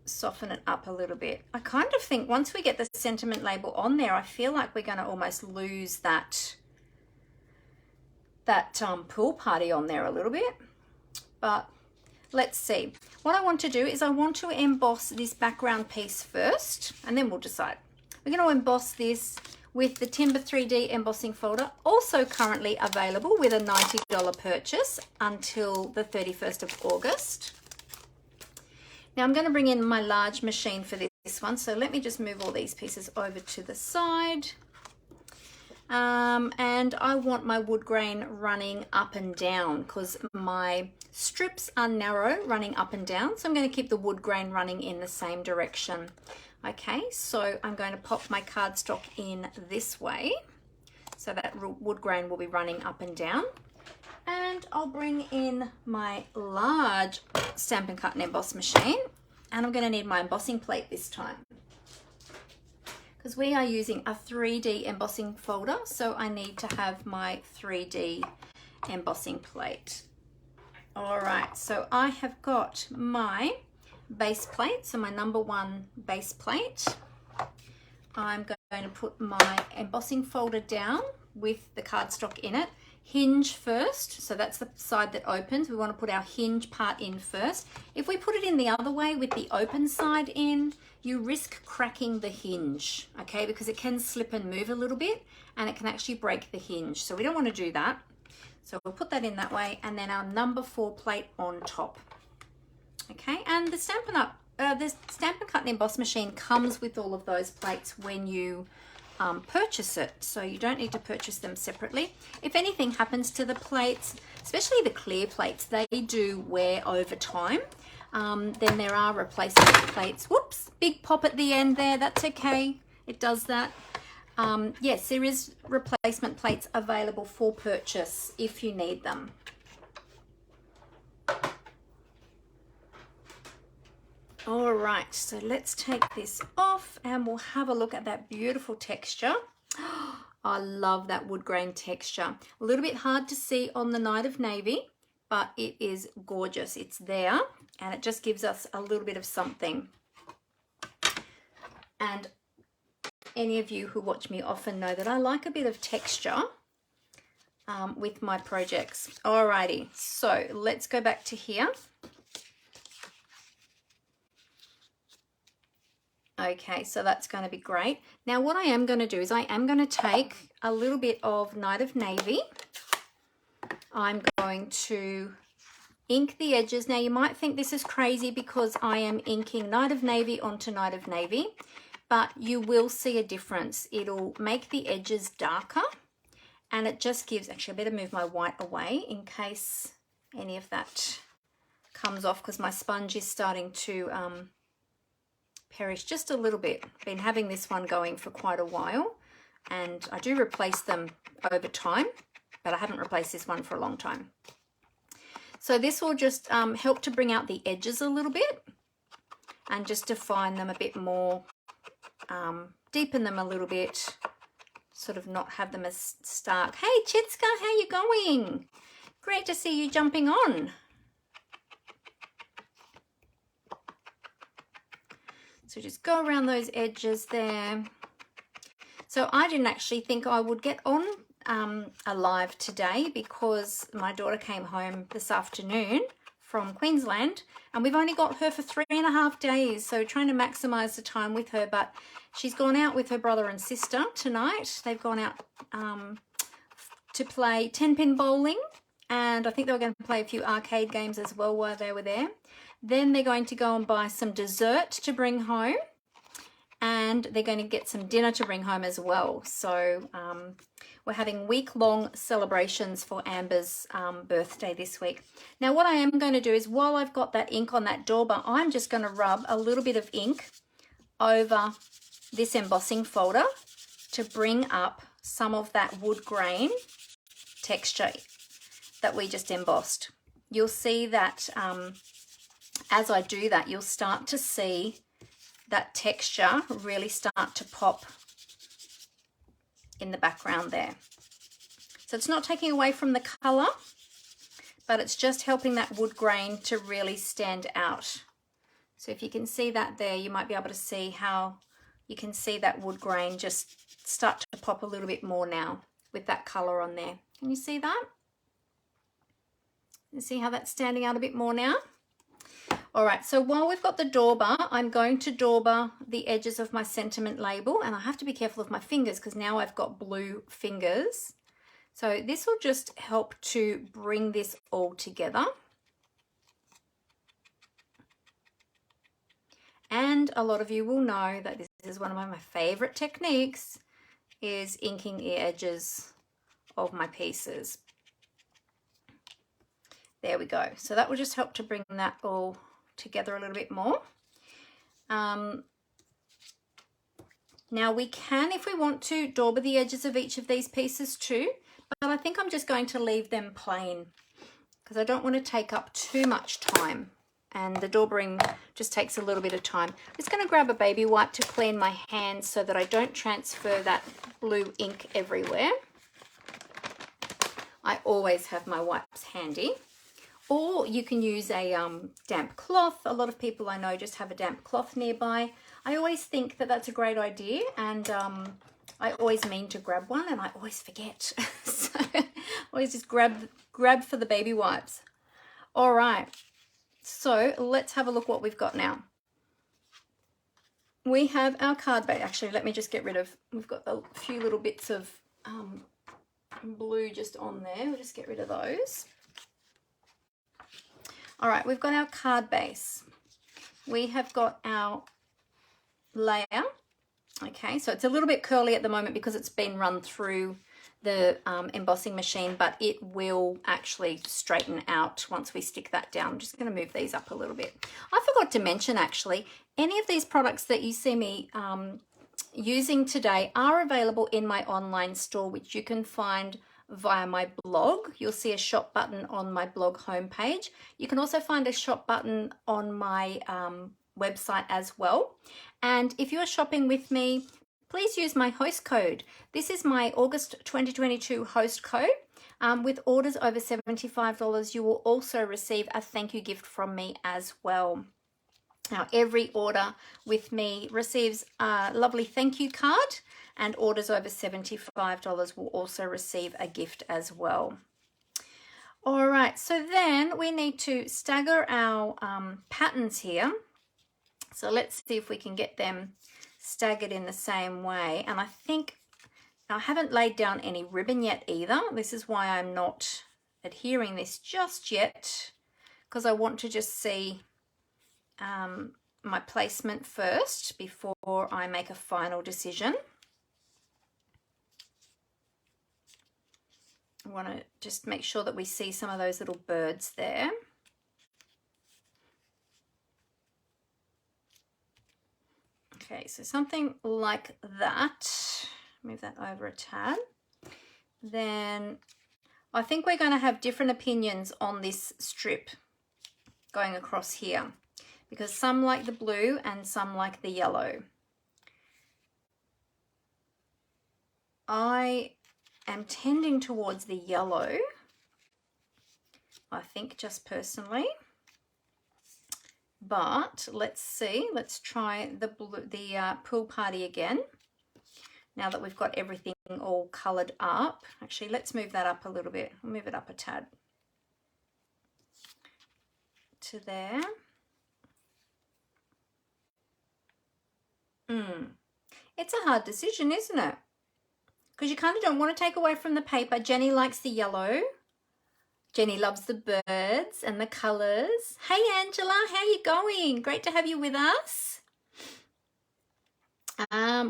soften it up a little bit. I kind of think once we get the sentiment label on there, I feel like we're going to almost lose that pool party on there a little bit, but let's see. What I want to do is I want to emboss this background piece first, and then we'll decide. We're going to emboss this with the Timber 3D embossing folder, also currently available with a $90 purchase until the 31st of August. Now I'm going to bring in my large machine for this one, so let me just move all these pieces over to the side. And I want my wood grain running up and down because my strips are narrow, running up and down, so I'm going to keep the wood grain running in the same direction. Okay, so I'm going to pop my cardstock in this way so that wood grain will be running up and down, and I'll bring in my large Stampin' Cut and Emboss machine, and I'm going to need my embossing plate this time because we are using a 3D embossing folder, so I need to have my 3D embossing plate. All right, so I have got my base plate, so my #1 base plate. I'm going to put my embossing folder down with the cardstock in it. Hinge first, so that's the side that opens. We want to put our hinge part in first. If we put it in the other way with the open side in, you risk cracking the hinge, okay, because it can slip and move a little bit and it can actually break the hinge, so we don't want to do that. So we'll put that in that way, and then our #4 plate on top. Okay, and the Stampin' Cut and Emboss machine comes with all of those plates when you purchase it, so you don't need to purchase them separately. If anything happens to the plates, especially the clear plates, they do wear over time. Then there are replacement plates. Whoops, big pop at the end there, that's okay, it does that. Yes, there is replacement plates available for purchase if you need them. All right, so let's take this off and we'll have a look at that beautiful texture. I love that wood grain texture. A little bit hard to see on the Night of Navy, but it is gorgeous. It's there and it just gives us a little bit of something. And any of you who watch me often know that I like a bit of texture with my projects. Alrighty, so let's go back to here. Okay, so that's going to be great. Now what I am going to do is I am going to take a little bit of Night of Navy. I'm going to ink the edges. Now you might think this is crazy because I am inking Night of Navy onto Night of Navy, but you will see a difference. It'll make the edges darker and it just gives, actually I better move my white away in case any of that comes off because my sponge is starting to perish just a little bit. Been having this one going for quite a while and I do replace them over time, but I haven't replaced this one for a long time. So this will just help to bring out the edges a little bit and just define them a bit more, deepen them a little bit, sort of not have them as stark. Hey Chitska, how you going? Great to see you jumping on. So just go around those edges there. So I didn't actually think I would get on alive today because my daughter came home this afternoon from Queensland and we've only got her for 3.5 days. So trying to maximize the time with her, but she's gone out with her brother and sister tonight. They've gone out to play 10-pin bowling and I think they were going to play a few arcade games as well while they were there. Then they're going to go and buy some dessert to bring home and they're going to get some dinner to bring home as well. So we're having week-long celebrations for Amber's birthday this week. Now what I am going to do is while I've got that ink on that dauber, I'm just going to rub a little bit of ink over this embossing folder to bring up some of that wood grain texture that we just embossed. You'll see that as I do that, you'll start to see that texture really start to pop in the background there. So it's not taking away from the color, but it's just helping that wood grain to really stand out. So if you can see that there, you might be able to see how you can see that wood grain just start to pop a little bit more now with that color on there. Can you see that? You see how that's standing out a bit more now? All right, so while we've got the dauber, I'm going to dauber the edges of my sentiment label, and I have to be careful of my fingers because now I've got blue fingers. So this will just help to bring this all together. And a lot of you will know that this is one of my favorite techniques, is inking the edges of my pieces. There we go. So that will just help to bring that all together a little bit more. Now we can, if we want to, dauber the edges of each of these pieces too, but I think I'm just going to leave them plain because I don't want to take up too much time, and the daubering just takes a little bit of time. I'm just going to grab a baby wipe to clean my hands so that I don't transfer that blue ink everywhere. I always have my wipes handy. Or you can use a damp cloth. A lot of people I know just have a damp cloth nearby. I always think that that's a great idea, and I always mean to grab one and I always forget. So I always just grab for the baby wipes. All right, so let's have a look what we've got now. We have our card base. Actually, let me just get rid of, we've got a few little bits of blue just on there. We'll just get rid of those. All right, we've got our card base. We have got our layer. Okay, so it's a little bit curly at the moment because it's been run through the embossing machine, but it will actually straighten out once we stick that down. I'm just going to move these up a little bit. I forgot to mention, actually, any of these products that you see me using today are available in my online store, which you can find via my blog. You'll see a shop button on my blog homepage. You can also find a shop button on my website as well. And if you're shopping with me, please use my host code. This is my August 2022 host code. With orders over $75, you will also receive a thank you gift from me as well. Now, every order with me receives a lovely thank you card, and orders over $75 will also receive a gift as well. All right, so then we need to stagger our patterns here. So let's see if we can get them staggered in the same way. And I think I haven't laid down any ribbon yet either. This is why I'm not adhering this just yet, because I want to just see my placement first before I make a final decision. I want to just make sure that we see some of those little birds there. Okay, so something like that. Move that over a tad. Then I think we're going to have different opinions on this strip going across here, because some like the blue and some like the yellow. I am tending towards the yellow, I think, just personally. But let's see, let's try the blue, the pool party again. Now that we've got everything all colored up. Actually, let's move that up a little bit. I'll move it up a tad to there. It's a hard decision, isn't it? Because you kind of don't want to take away from the paper. Jenny likes the yellow. Jenny loves the birds and the colours. Hey Angela, how you going? Great to have you with us.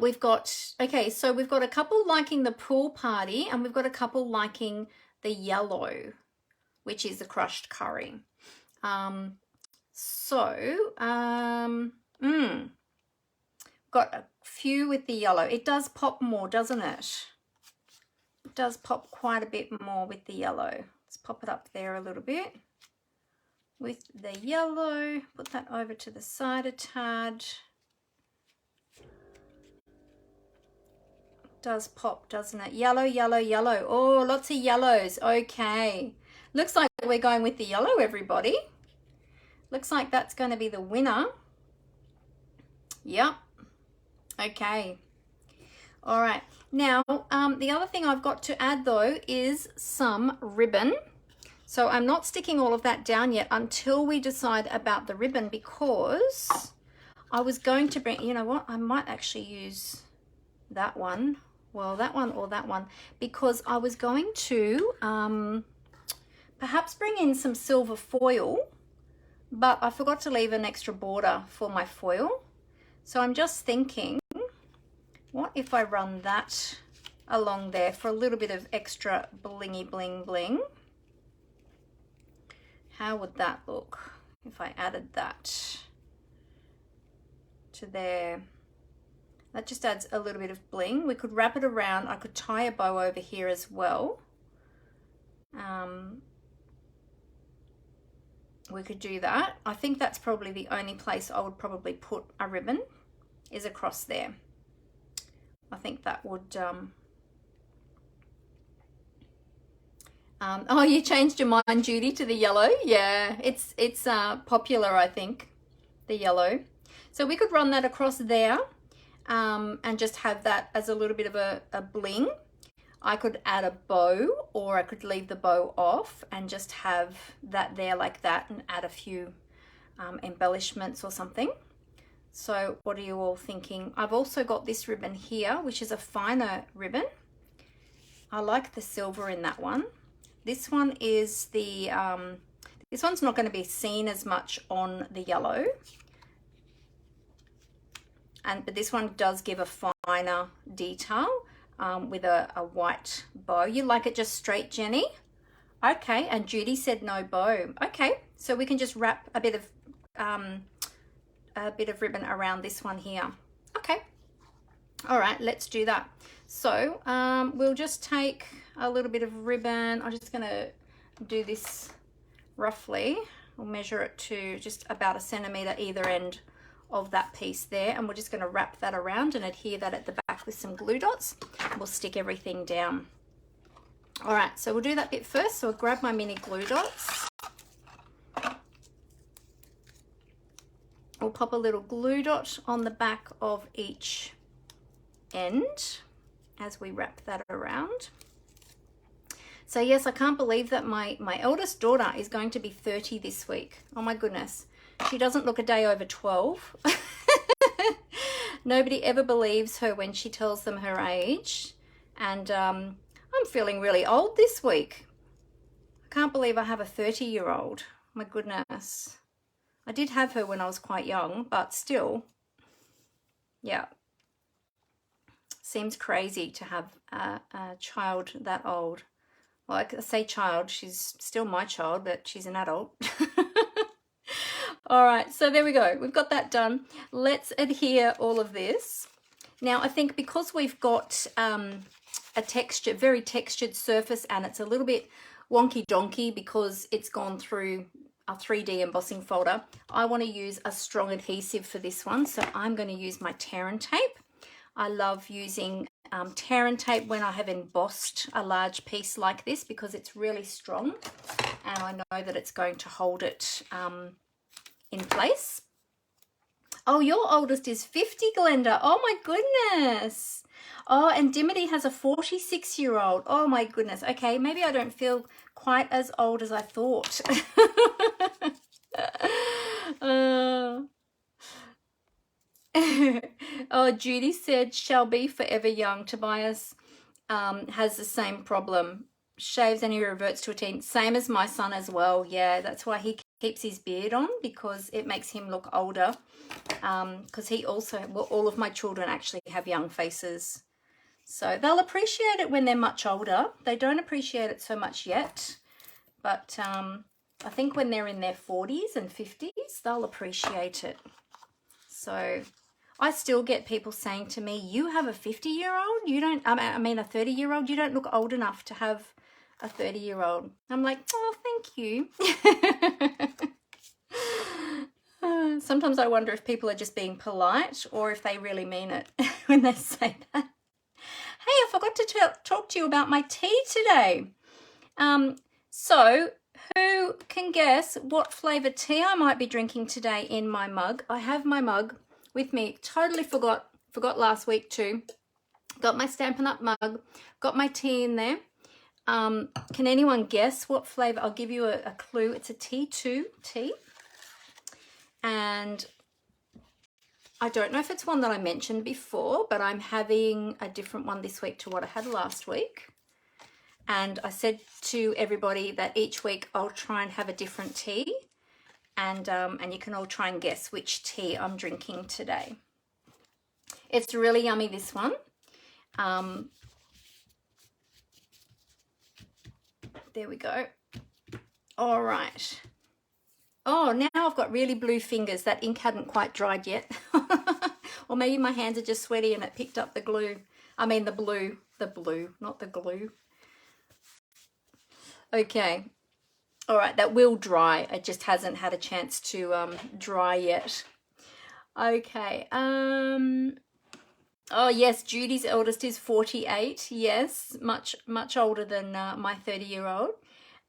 We've got, okay, so we've got a couple liking the pool party, and we've got a couple liking the yellow, which is the crushed curry. Got a few with the yellow. It does pop more, doesn't it? It does pop quite a bit more with the yellow. Let's pop it up there a little bit with the yellow. Put that over to the side a tad. It does pop, doesn't it? Yellow, yellow, yellow. Oh, lots of yellows. Okay. Looks like we're going with the yellow, everybody. Looks like that's going to be the winner. Yep. Okay. All right. Now, the other thing I've got to add though is some ribbon. So I'm not sticking all of that down yet until we decide about the ribbon, because I was going to bring, you know what, I might actually use that one. Well, that one or that one, because I was going to perhaps bring in some silver foil, but I forgot to leave an extra border for my foil. So I'm just thinking, what if I run that along there for a little bit of extra blingy bling bling? How would that look if I added that to there? That just adds a little bit of bling. We could wrap it around. I could tie a bow over here as well. We could do that. I think that's probably the only place I would probably put a ribbon, is across there. I think that would... oh, you changed your mind, Judy, to the yellow. Yeah, it's popular, I think, the yellow. So we could run that across there and just have that as a little bit of a bling. I could add a bow, or I could leave the bow off and just have that there like that and add a few embellishments or something. So what are you all thinking? I've also got this ribbon here, which is a finer ribbon. I like the silver in that one. This one is the, this one's not going to be seen as much on the yellow. But this one does give a finer detail with a white bow. You like it just straight, Jenny? Okay, and Judy said no bow. Okay, so we can just wrap a bit of ribbon around this one here. Okay, all right, let's do that. So we'll just take a little bit of ribbon. I'm just gonna do this roughly. We'll measure it to just about 1 centimeter either end of that piece there, and we're just going to wrap that around and adhere that at the back with some glue dots. We'll stick everything down. All right, so we'll do that bit first. So I'll grab my mini glue dots. We'll pop a little glue dot on the back of each end as we wrap that around. So yes, I can't believe that my eldest daughter is going to be 30 this week. Oh my goodness. She doesn't look a day over 12. Nobody ever believes her when she tells them her age. And I'm feeling really old this week. I can't believe I have a 30-year-old. My goodness. I did have her when I was quite young, but still, yeah. Seems crazy to have a child that old. Well, I say child, she's still my child, but she's an adult. All right, so there we go. We've got that done. Let's adhere all of this. Now, I think because we've got a texture, very textured surface, and it's a little bit wonky donkey because it's gone through a 3D embossing folder, I want to use a strong adhesive for this one. So I'm going to use my tear and tape. I love using tear and tape when I have embossed a large piece like this because it's really strong and I know that it's going to hold it in place. Oh, your oldest is 50, Glenda. Oh my goodness. Oh, and Dimity has a 46-year-old. Oh my goodness. Okay, maybe I don't feel quite as old as I thought. Oh, Judy said, shall be forever young. Tobias has the same problem. Shaves and he reverts to a teen. Same as my son as well. Yeah, that's why he keeps his beard on, because it makes him look older. Because he also, well, all of my children actually have young faces. So they'll appreciate it when they're much older. They don't appreciate it so much yet. But I think when they're in their 40s and 50s, they'll appreciate it. So I still get people saying to me, you have a 50-year-old? You don't, I mean a 30-year-old? You don't look old enough to have a 30-year-old. I'm like, oh, thank you. Sometimes I wonder if people are just being polite or if they really mean it when they say that. Hey, I forgot to talk to you about my tea today. So Who can guess what flavour tea I might be drinking today in my mug? I have my mug with me. Totally forgot last week too. Got my Stampin' Up mug, got my tea in there. Can anyone guess what flavour? I'll give you a clue. It's a T2 tea. And I don't know if it's one that I mentioned before, but I'm having a different one this week to what I had last week. And I said to everybody that each week I'll try and have a different tea, and you can all try and guess which tea I'm drinking today. It's really yummy, this one. There we go. All right. Oh, now I've got really blue fingers. That ink hadn't quite dried yet. Or maybe my hands are just sweaty and it picked up the glue. I mean the blue, not the glue. Okay. All right, that will dry. It just hasn't had a chance to dry yet. Okay. Oh yes, Judy's eldest is 48. Yes, much older than my 30-year-old.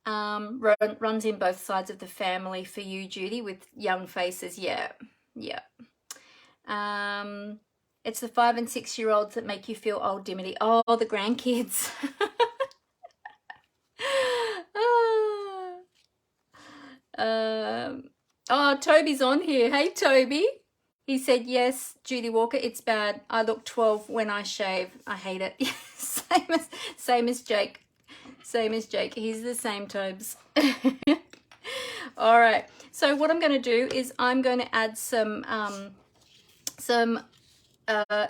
Runs in both sides of the family for you, Judy, with young faces. Yeah. It's the 5 and 6-year-olds that make you feel old, Dimity. Oh, the grandkids. Oh, Toby's on here. Hey, Toby. He said, yes, Judy Walker, it's bad. I look 12 when I shave. I hate it. Same as Jake. Same as Jake. He's the same, Tobes. All right. So what I'm going to do is I'm going to add some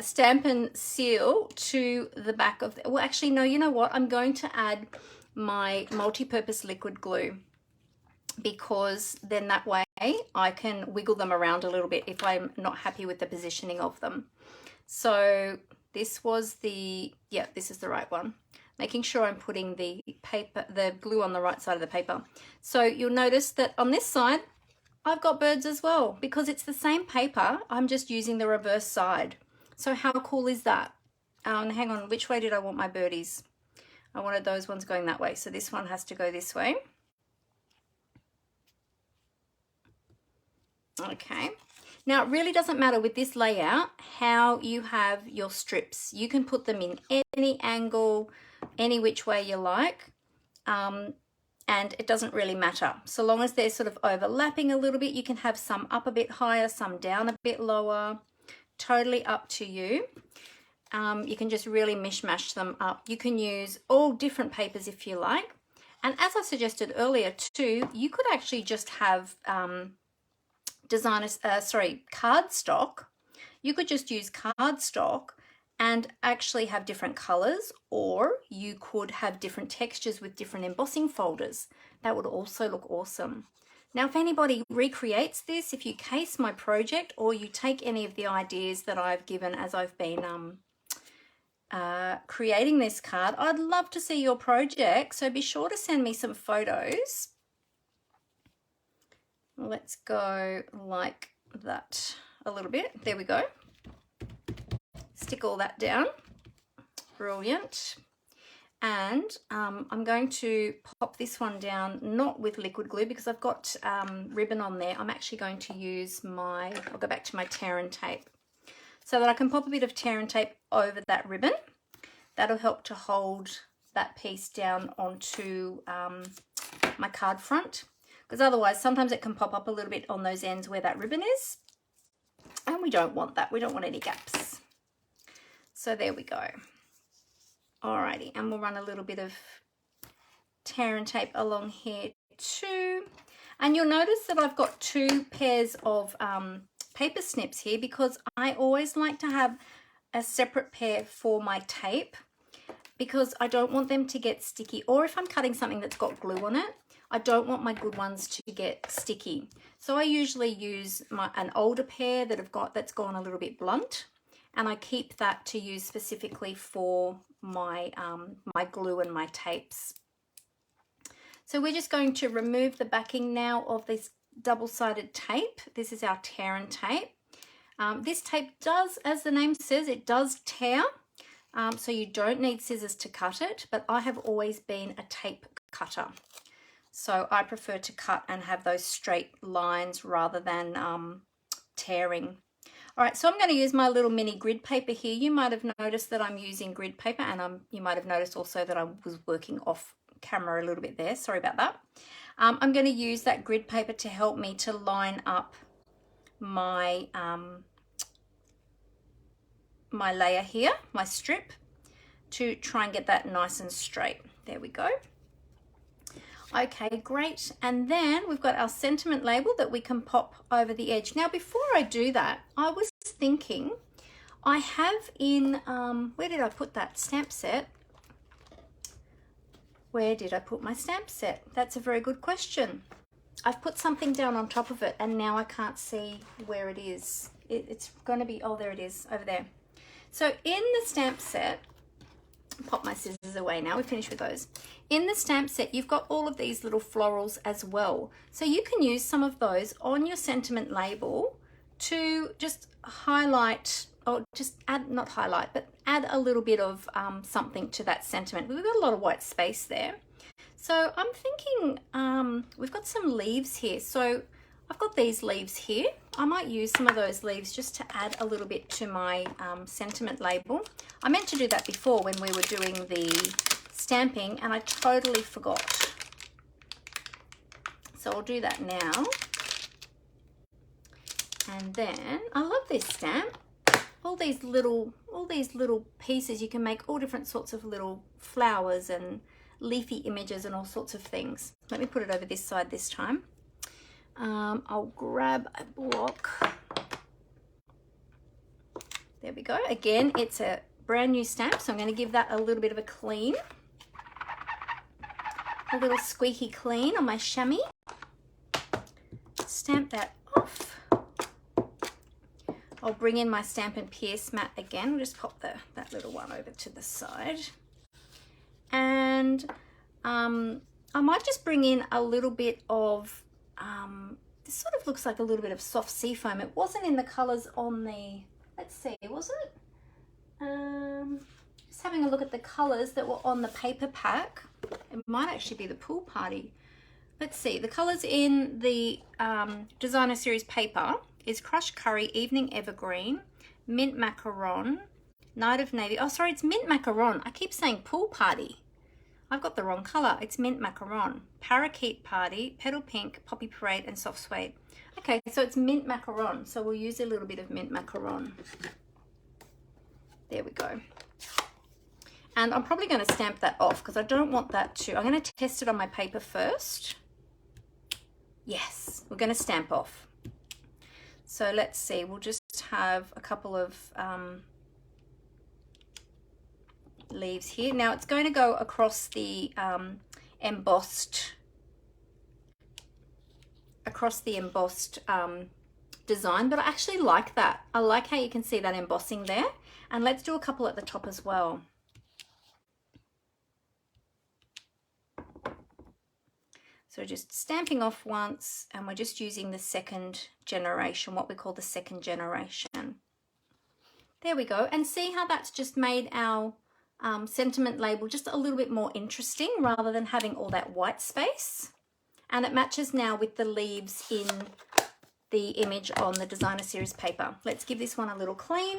Stampin' Seal to the back of the, well, actually, no, you know what? I'm going to add my multi-purpose liquid glue, because then that way I can wiggle them around a little bit if I'm not happy with the positioning of them. So this was the, yeah, this is the right one. Making sure I'm putting the glue on the right side of the paper. So you'll notice that on this side, I've got birds as well, because it's the same paper. I'm just using the reverse side. So how cool is that? Hang on, which way did I want my birdies? I wanted those ones going that way. So this one has to go this way. Okay. Now it really doesn't matter with this layout how you have your strips. You can put them in any angle, any which way you like, and it doesn't really matter. So long as they're sort of overlapping a little bit, you can have some up a bit higher, some down a bit lower, totally up to you. You can just really mishmash them up. You can use all different papers if you like. And as I suggested earlier too, you could actually just have cardstock. You could just use cardstock and actually have different colors, or you could have different textures with different embossing folders. That would also look awesome. Now, if anybody recreates this, if you case my project or you take any of the ideas that I've given as I've been creating this card, I'd love to see your project. So be sure to send me some photos. Let's go like that a little bit. There we go. Stick all that down. Brilliant. And I'm going to pop this one down, not with liquid glue because I've got ribbon on there. I'm actually going to use I'll go back to my tear and tape so that I can pop a bit of tear and tape over that ribbon. That'll help to hold that piece down onto my card front, because otherwise sometimes it can pop up a little bit on those ends where that ribbon is, and we don't want that. We don't want any gaps. So there we go. Alrighty, and we'll run a little bit of tear and tape along here too. And you'll notice that I've got 2 pairs of paper snips here, because I always like to have a separate pair for my tape, because I don't want them to get sticky. Or if I'm cutting something that's got glue on it, I don't want my good ones to get sticky. So I usually use an older pair that's gone a little bit blunt, and I keep that to use specifically for my my glue and my tapes. So we're just going to remove the backing now of this double-sided tape. This is our tear and tape. This tape does, as the name says, it does tear. So you don't need scissors to cut it, but I have always been a tape cutter. So I prefer to cut and have those straight lines rather than tearing. All right, so I'm going to use my little mini grid paper here. You might have noticed that I'm using grid paper, and you might have noticed also that I was working off camera a little bit there. Sorry about that. I'm going to use that grid paper to help me to line up my my layer here, my strip, to try and get that nice and straight. There we go. Okay, great. And then we've got our sentiment label that we can pop over the edge. Now, before I do that, I was thinking I have in, where did I put that stamp set? Where did I put my stamp set? That's a very good question. I've put something down on top of it and now I can't see where it is. It's going to be, oh, there it is, over there. So in the stamp set, pop my scissors away now, we're finished with those. In the stamp set, you've got all of these little florals as well. So you can use some of those on your sentiment label to just highlight, or just add, not highlight, but add a little bit of something to that sentiment. We've got a lot of white space there. So I'm thinking we've got some leaves here. So I've got these leaves here. I might use some of those leaves just to add a little bit to my sentiment label. I meant to do that before when we were doing the stamping and I totally forgot. So I'll do that now. And then I love this stamp. All these little pieces, you can make all different sorts of little flowers and leafy images and all sorts of things. Let me put it over this side this time. I'll grab a block. There we go. Again, it's a brand new stamp, so I'm going to give that a little bit of a clean. A little squeaky clean on my chamois. Stamp that off. I'll bring in my Stampin' Pierce mat again. I'll just pop that little one over to the side. And I might just bring in a little bit of this sort of looks like a little bit of soft sea foam. It wasn't in the colors on the, let's see, was it? Just having a look at the colors that were on the paper pack. It might actually be the pool party. Let's see, the colors in the designer series paper is crushed curry, evening evergreen, mint macaron, night of navy. Oh, sorry, it's mint macaron. I keep saying pool party. I've got the wrong color. It's mint macaron, parakeet party, petal pink, poppy parade, and soft suede. Okay, so it's mint macaron. So we'll use a little bit of mint macaron. There we go. And I'm probably going to stamp that off because I don't want that to, I'm going to test it on my paper first. Yes, we're going to stamp off. So let's see, we'll just have a couple of leaves here. Now it's going to go across the embossed design, but I actually like that. I like how you can see that embossing there. And let's do a couple at the top as well. So just stamping off once, and we're just using the second generation, what we call the second generation. There we go. And see how that's just made our sentiment label just a little bit more interesting rather than having all that white space. And it matches now with the leaves in the image on the designer series paper. Let's give this one a little clean,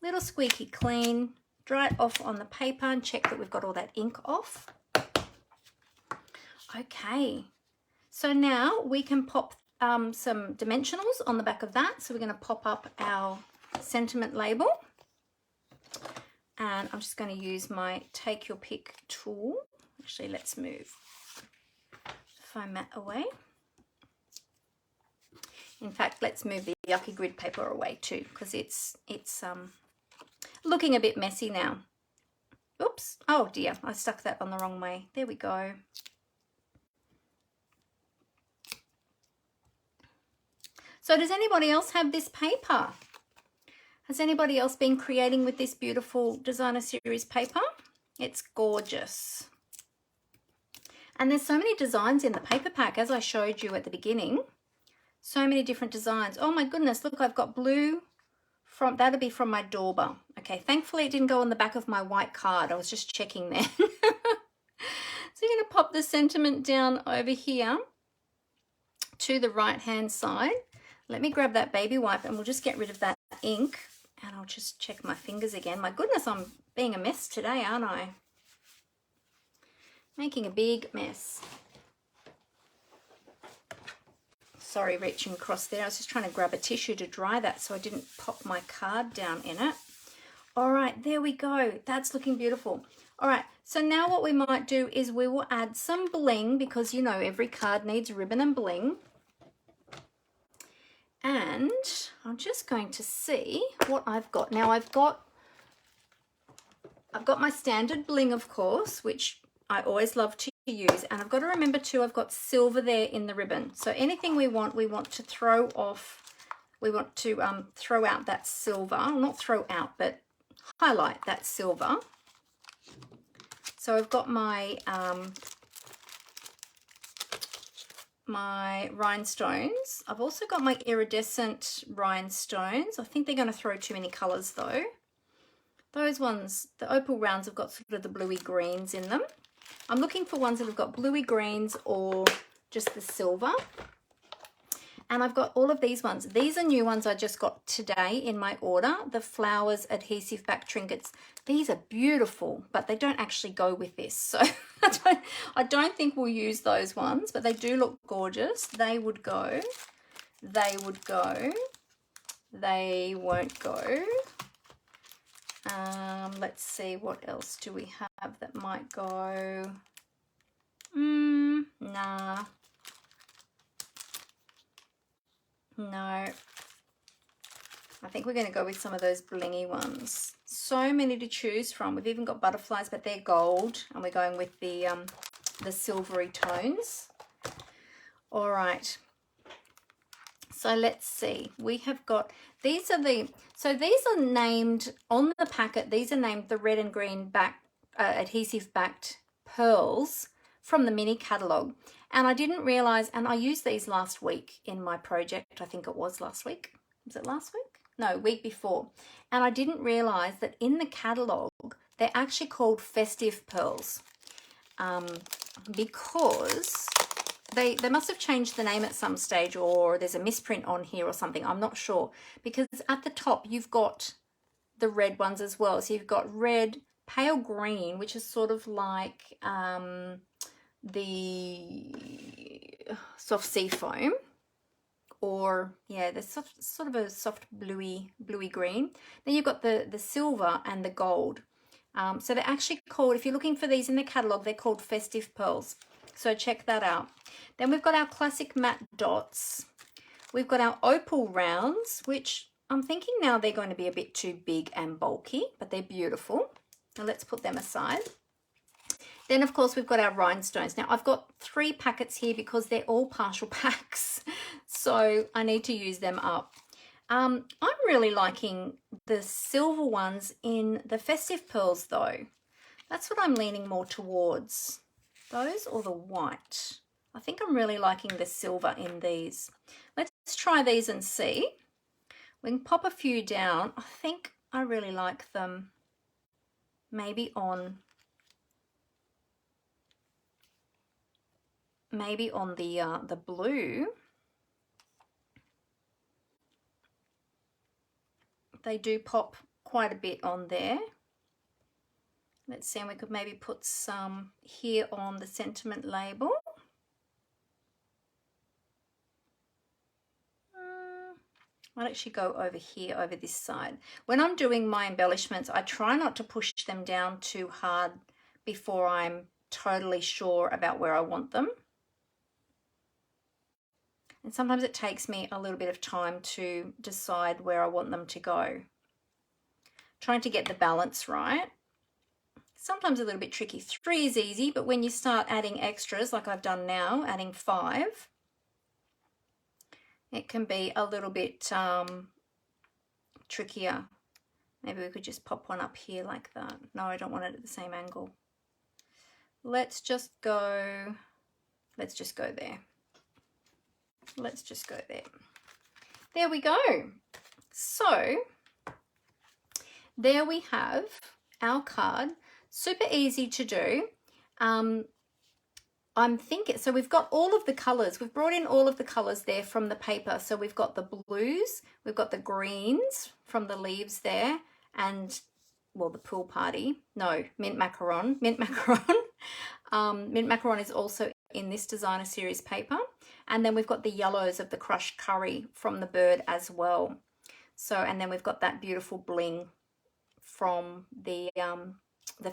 little squeaky clean, dry it off on the paper and check that we've got all that ink off. Okay, so now we can pop some dimensionals on the back of that. So we're going to pop up our sentiment label. And I'm just going to use my take your pick tool. Actually, let's move foam mat away. In fact, let's move the yucky grid paper away too, because it's looking a bit messy now. Oops, oh dear, I stuck that on the wrong way. There we go. So does anybody else have this paper? Has anybody else been creating with this beautiful designer series paper? It's gorgeous. And there's so many designs in the paper pack, as I showed you at the beginning. So many different designs. Oh my goodness, look, I've got blue from, that'll be from my dauber. Okay, thankfully it didn't go on the back of my white card. I was just checking there. So you're going to pop the sentiment down over here to the right hand side. Let me grab that baby wipe and we'll just get rid of that ink, and I'll just check my fingers again. My goodness, I'm being a mess today, aren't I? Making a big mess. Sorry, reaching across there. I was just trying to grab a tissue to dry that so I didn't pop my card down in it. All right, there we go. That's looking beautiful. All right, so now what we might do is we will add some bling, because you know every card needs ribbon and bling. And I'm just going to see what I've got. Now I've got my standard bling, of course, which I always love to use. And I've got to remember too, I've got silver there in the ribbon. So anything we want to throw off, we want to throw out that silver. Not throw out, but highlight that silver. So I've got my my rhinestones. I've also got my iridescent rhinestones. I think they're going to throw too many colors though. Those ones, the opal rounds, have got sort of the bluey greens in them. I'm looking for ones that have got bluey greens or just the silver. And I've got all of these ones. These are new ones I just got today in my order, the flowers adhesive back trinkets. These are beautiful, but they don't actually go with this. So I don't think we'll use those ones, but they do look gorgeous. They would go. They would go. They won't go. Let's see, what else do we have that might go? Nah. No, I think we're going to go with some of those blingy ones. So many to choose from. We've even got butterflies, but they're gold, and we're going with the silvery tones. All right. So let's see. We have got, these are named on the packet. These are named the red and green back adhesive backed pearls from the mini catalogue. And I didn't realize, and I used these last week in my project. I think it was last week. Was it last week? No, week before. And I didn't realize that in the catalogue, they're actually called festive pearls, because they must have changed the name at some stage, or there's a misprint on here or something. I'm not sure, because at the top, you've got the red ones as well. So you've got red, pale green, which is sort of like the soft sea foam, or yeah, the sort of a soft bluey green. Then you've got the silver and the gold. So they're actually called, if you're looking for these in the catalogue, they're called festive pearls. So check that out. Then we've got our classic matte dots. We've got our opal rounds, which I'm thinking now they're going to be a bit too big and bulky, but they're beautiful. Now let's put them aside. Then, of course, we've got our rhinestones. Now, I've got 3 packets here because they're all partial packs, so I need to use them up. I'm really liking the silver ones in the festive pearls, though. That's what I'm leaning more towards. Those or the white. I think I'm really liking the silver in these. Let's try these and see. We can pop a few down. I think I really like them maybe on the blue. They do pop quite a bit on there. Let's see, and we could maybe put some here on the sentiment label. I'll actually go over here, over this side. When I'm doing my embellishments, I try not to push them down too hard before I'm totally sure about where I want them. And sometimes it takes me a little bit of time to decide where I want them to go. Trying to get the balance right. Sometimes a little bit tricky. 3 is easy, but when you start adding extras, like I've done now, adding 5, it can be a little bit trickier. Maybe we could just pop one up here like that. No, I don't want it at the same angle. Let's just go there. Let's just go there. There we go. So there we have our card. Super easy to do. I'm thinking, so we've got all of the colors. We've brought in all of the colors there from the paper. So we've got the blues, we've got the greens from the leaves there, and, well, the pool party. No, mint macaron. Mint macaron. Mint macaron is also in this designer series paper. And then we've got the yellows of the crushed curry from the bird as well. So, and then we've got that beautiful bling from the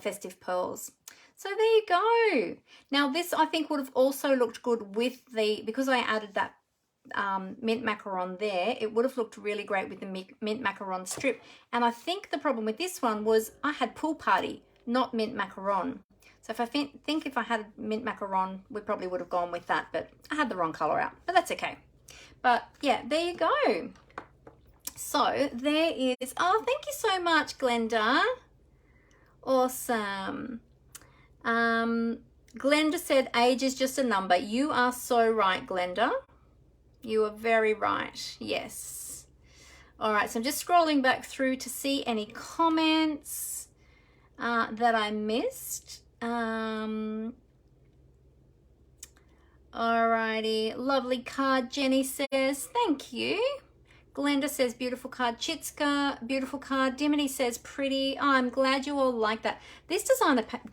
festive pearls. So there you go. Now this I think would have also looked good with the, because I added that mint macaron there, it would have looked really great with the mint macaron strip. And I think the problem with this one was I had pool party, not mint macaron. So if I think if I had mint macaron, we probably would have gone with that, but I had the wrong color out, but that's okay. But yeah, there you go. So there is, oh, thank you so much, Glenda. Awesome. Glenda said age is just a number. You are so right, Glenda. You are very right. Yes. All right, so I'm just scrolling back through to see any comments that I missed. Alrighty, lovely card, Jenny says. Thank you. Glenda says beautiful card. Chitska, beautiful card. Dimity says pretty. Oh, I'm glad you all like that. This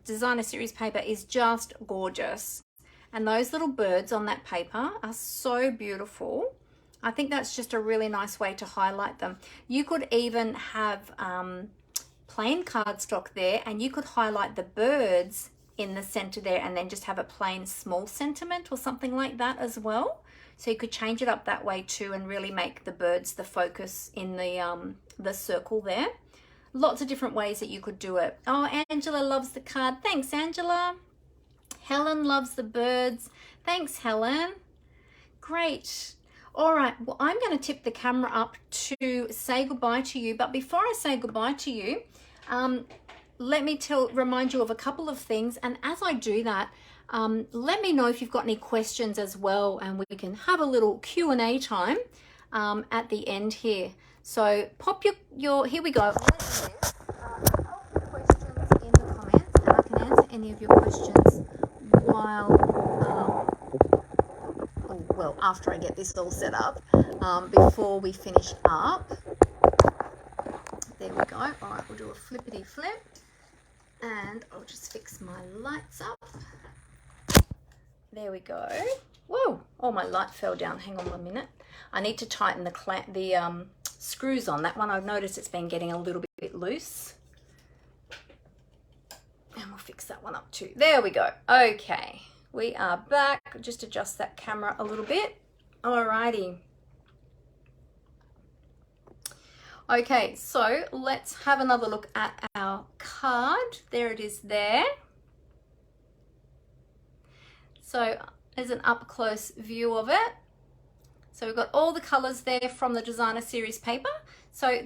designer series paper is just gorgeous. And those little birds on that paper are so beautiful. I think that's just a really nice way to highlight them. You could even have plain cardstock there, and you could highlight the birds in the center there and then just have a plain small sentiment or something like that as well. So you could change it up that way too and really make the birds the focus in the circle there. Lots of different ways that you could do it. Oh, Angela loves the card. Thanks, Angela. Helen loves the birds. Thanks, Helen. Great. All right, well, I'm going to tip the camera up to say goodbye to you. But before I say goodbye to you, let me remind you of a couple of things. And as I do that, let me know if you've got any questions as well, and we can have a little Q&A time at the end here. So pop your here we go. Questions in the comments, and I can answer any of your questions while well, after I get this all set up, before we finish up. There we go. All right, we'll do a flippity flip, and I'll just fix my lights up. There we go. Whoa! Oh, my light fell down. Hang on 1 minute. I need to tighten the screws on that one. I've noticed it's been getting a little bit loose. And we'll fix that one up too. There we go. Okay, we are back. Just adjust that camera a little bit. Alrighty. Okay, so let's have another look at our card. There it is there. So there's an up close view of it. So we've got all the colors there from the designer series paper. So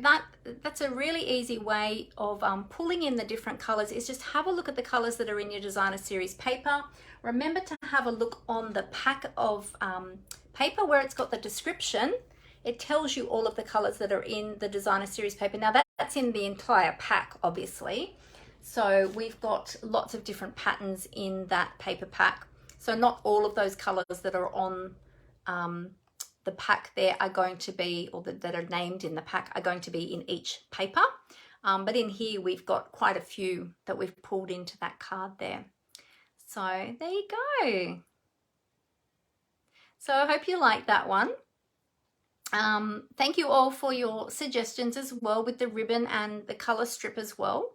that's a really easy way of pulling in the different colors, is just have a look at the colors that are in your designer series paper. Remember to have a look on the pack of paper where it's got the description. It tells you all of the colors that are in the designer series paper. Now that's in the entire pack, obviously. So we've got lots of different patterns in that paper pack. So not all of those colors that are on the pack there are going to be, or that are named in the pack, are going to be in each paper. But in here, we've got quite a few that we've pulled into that card there. So there you go. So I hope you like that one. Thank you all for your suggestions as well with the ribbon and the color strip as well.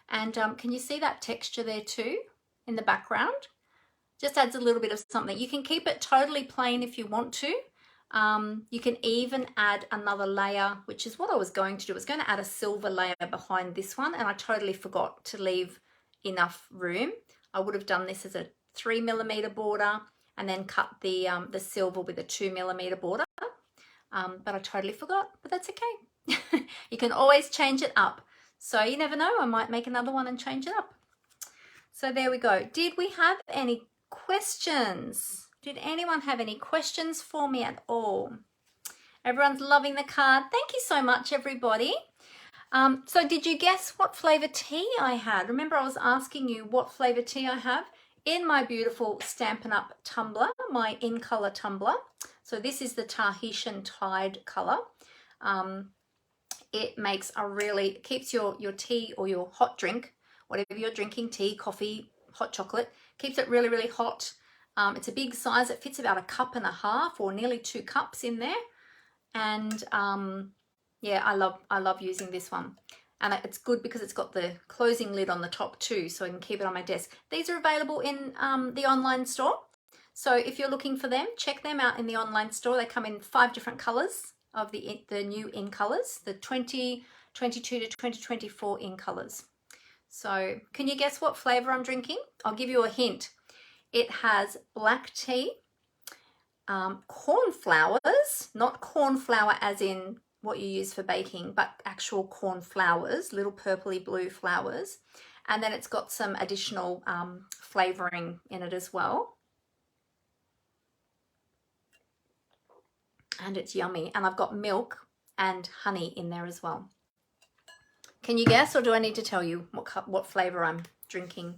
And can you see that texture there too in the background? Just adds a little bit of something. You can keep it totally plain if you want to. You can even add another layer, which is what I was going to do. I was going to add a silver layer behind this one, and I totally forgot to leave enough room. I would have done this as a 3mm border and then cut the silver with a 2mm border. But I totally forgot, but that's okay. You can always change it up. So you never know, I might make another one and change it up. So there we go. Did we have any questions? Did anyone have any questions for me at all? Everyone's loving the card. Thank you so much, everybody. So did you guess what flavor tea I had? Remember I was asking you what flavor tea I have? in my beautiful Stampin' Up tumbler, my in color tumbler. So this is the Tahitian Tide color. It makes a really, keeps your tea or your hot drink, whatever you're drinking, tea, coffee, hot chocolate, keeps it really, really hot. It's a big size. It fits about 1.5 cups or nearly 2 cups in there. And yeah, I love using this one. And it's good because it's got the closing lid on the top too, so I can keep it on my desk. These are available in the online store. So if you're looking for them, check them out in the online store. They come in 5 different colors of the new in colors, the 2022 to 2024 in colors. So can you guess what flavor I'm drinking? I'll give you a hint. It has black tea, corn flowers, not corn flour as in what you use for baking, but actual corn flowers, little purpley blue flowers. And then it's got some additional flavoring in it as well. And it's yummy. And I've got milk and honey in there as well. Can you guess, or do I need to tell you what flavor I'm drinking?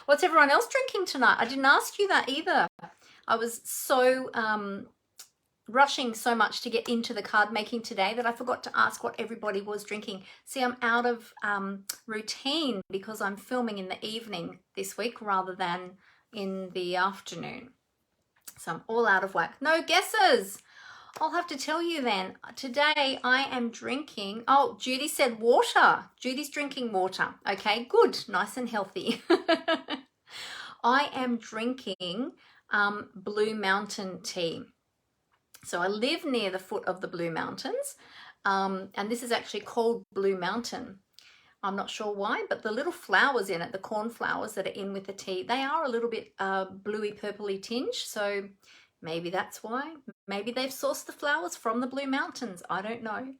What's everyone else drinking tonight? I didn't ask you that either. I was so rushing so much to get into the card making today that I forgot to ask what everybody was drinking. See, I'm out of routine because I'm filming in the evening this week rather than in the afternoon. So I'm all out of whack. No guesses. I'll have to tell you then. Today I am drinking, oh, Judy said water. Judy's drinking water. Okay, good. Nice and healthy. I am drinking Blue Mountain tea. So I live near the foot of the Blue Mountains, and this is actually called Blue Mountain. I'm not sure why, but the little flowers in it, the corn flowers that are in with the tea, they are a little bit bluey purpley tinge. So maybe that's why. Maybe they've sourced the flowers from the Blue Mountains. I don't know.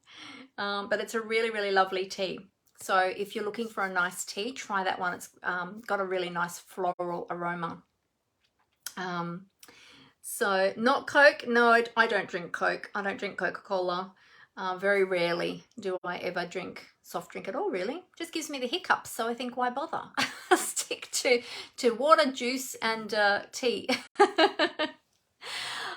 But it's a really, really lovely tea. So if you're looking for a nice tea, try that one. It's got a really nice floral aroma. So not Coke. No, I don't drink Coke. I don't drink Coca-Cola. Very rarely do I ever drink soft drink at all, really. Just gives me the hiccups. So I think, why bother? Stick to water, juice, and tea.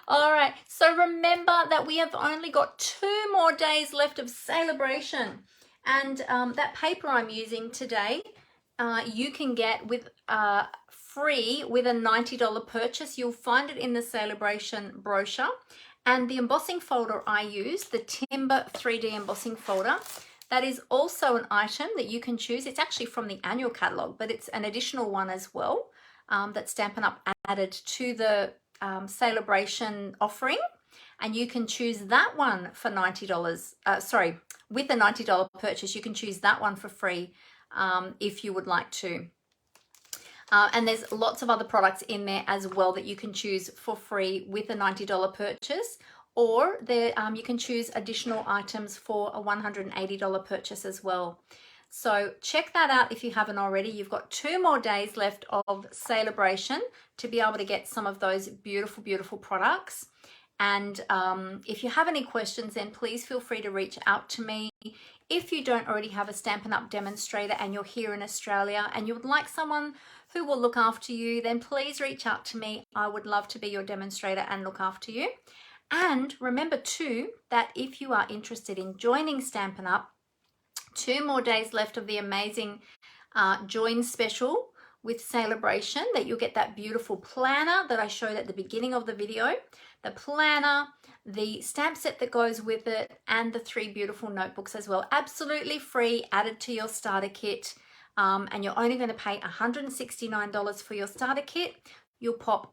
All right, so remember that we have only got 2 more days left of celebration, and that paper I'm using today, you can get with free with a $90 purchase. You'll find it in the celebration brochure, and the embossing folder I use, the Timber 3D embossing folder, that is also an item that you can choose. It's actually from the annual catalog, but it's an additional one as well that Stampin' Up added to the celebration offering, and you can choose that one for $90. Sorry, with the $90 purchase, you can choose that one for free if you would like to. And there's lots of other products in there as well that you can choose for free with a $90 purchase, or there you can choose additional items for a $180 purchase as well. So check that out if you haven't already. You've got 2 more days left of celebration to be able to get some of those beautiful, beautiful products. And if you have any questions, then please feel free to reach out to me. If you don't already have a Stampin' Up demonstrator and you're here in Australia and you would like someone who will look after you, then please reach out to me. I would love to be your demonstrator and look after you. And remember too, that if you are interested in joining Stampin' Up, 2 more days left of the amazing join special with celebration, that you'll get that beautiful planner that I showed at the beginning of the video, the planner, the stamp set that goes with it, and the 3 beautiful notebooks as well. Absolutely free, added to your starter kit, and you're only going to pay $169 for your starter kit. You'll pop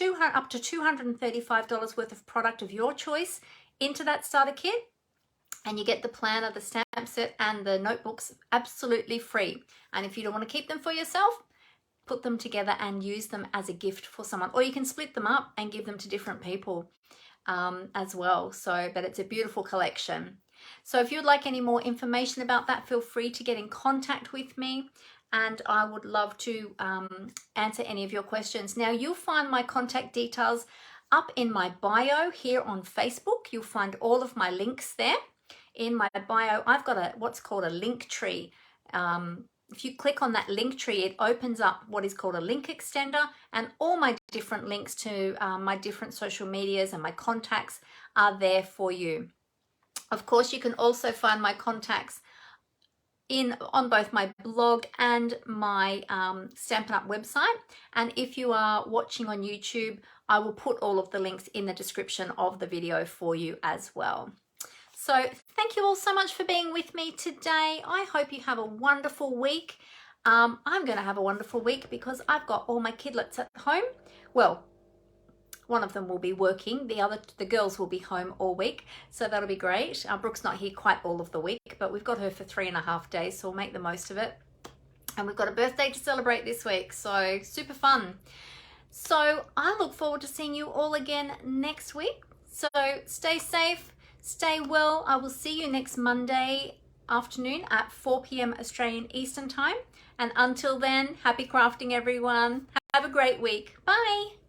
up to $235 worth of product of your choice into that starter kit, and you get the planner, the stamp set, and the notebooks absolutely free. And if you don't want to keep them for yourself, put them together and use them as a gift for someone, or you can split them up and give them to different people as well. So, but it's a beautiful collection. So if you'd like any more information about that, feel free to get in contact with me, and I would love to answer any of your questions. Now, you'll find my contact details up in my bio here on Facebook. You'll find all of my links there. In my bio, I've got what's called a link tree. if you click on that link tree, it opens up what is called a link extender, and all my different links to my different social medias and my contacts are there for you. Of course, you can also find my contacts on both my blog and my Stampin' Up website. And if you are watching on YouTube, I will put all of the links in the description of the video for you as well. So thank you all so much for being with me today. I hope you have a wonderful week. I'm going to have a wonderful week because I've got all my kidlets at home. Well, one of them will be working, the girls will be home all week, so that'll be great. Brooke's not here quite all of the week, but we've got her for 3.5 days, so we'll make the most of it. And we've got a birthday to celebrate this week, so super fun. So I look forward to seeing you all again next week. So stay safe, stay well. I will see you next Monday afternoon at 4 p.m. Australian Eastern Time. And until then, happy crafting everyone. Have a great week. Bye.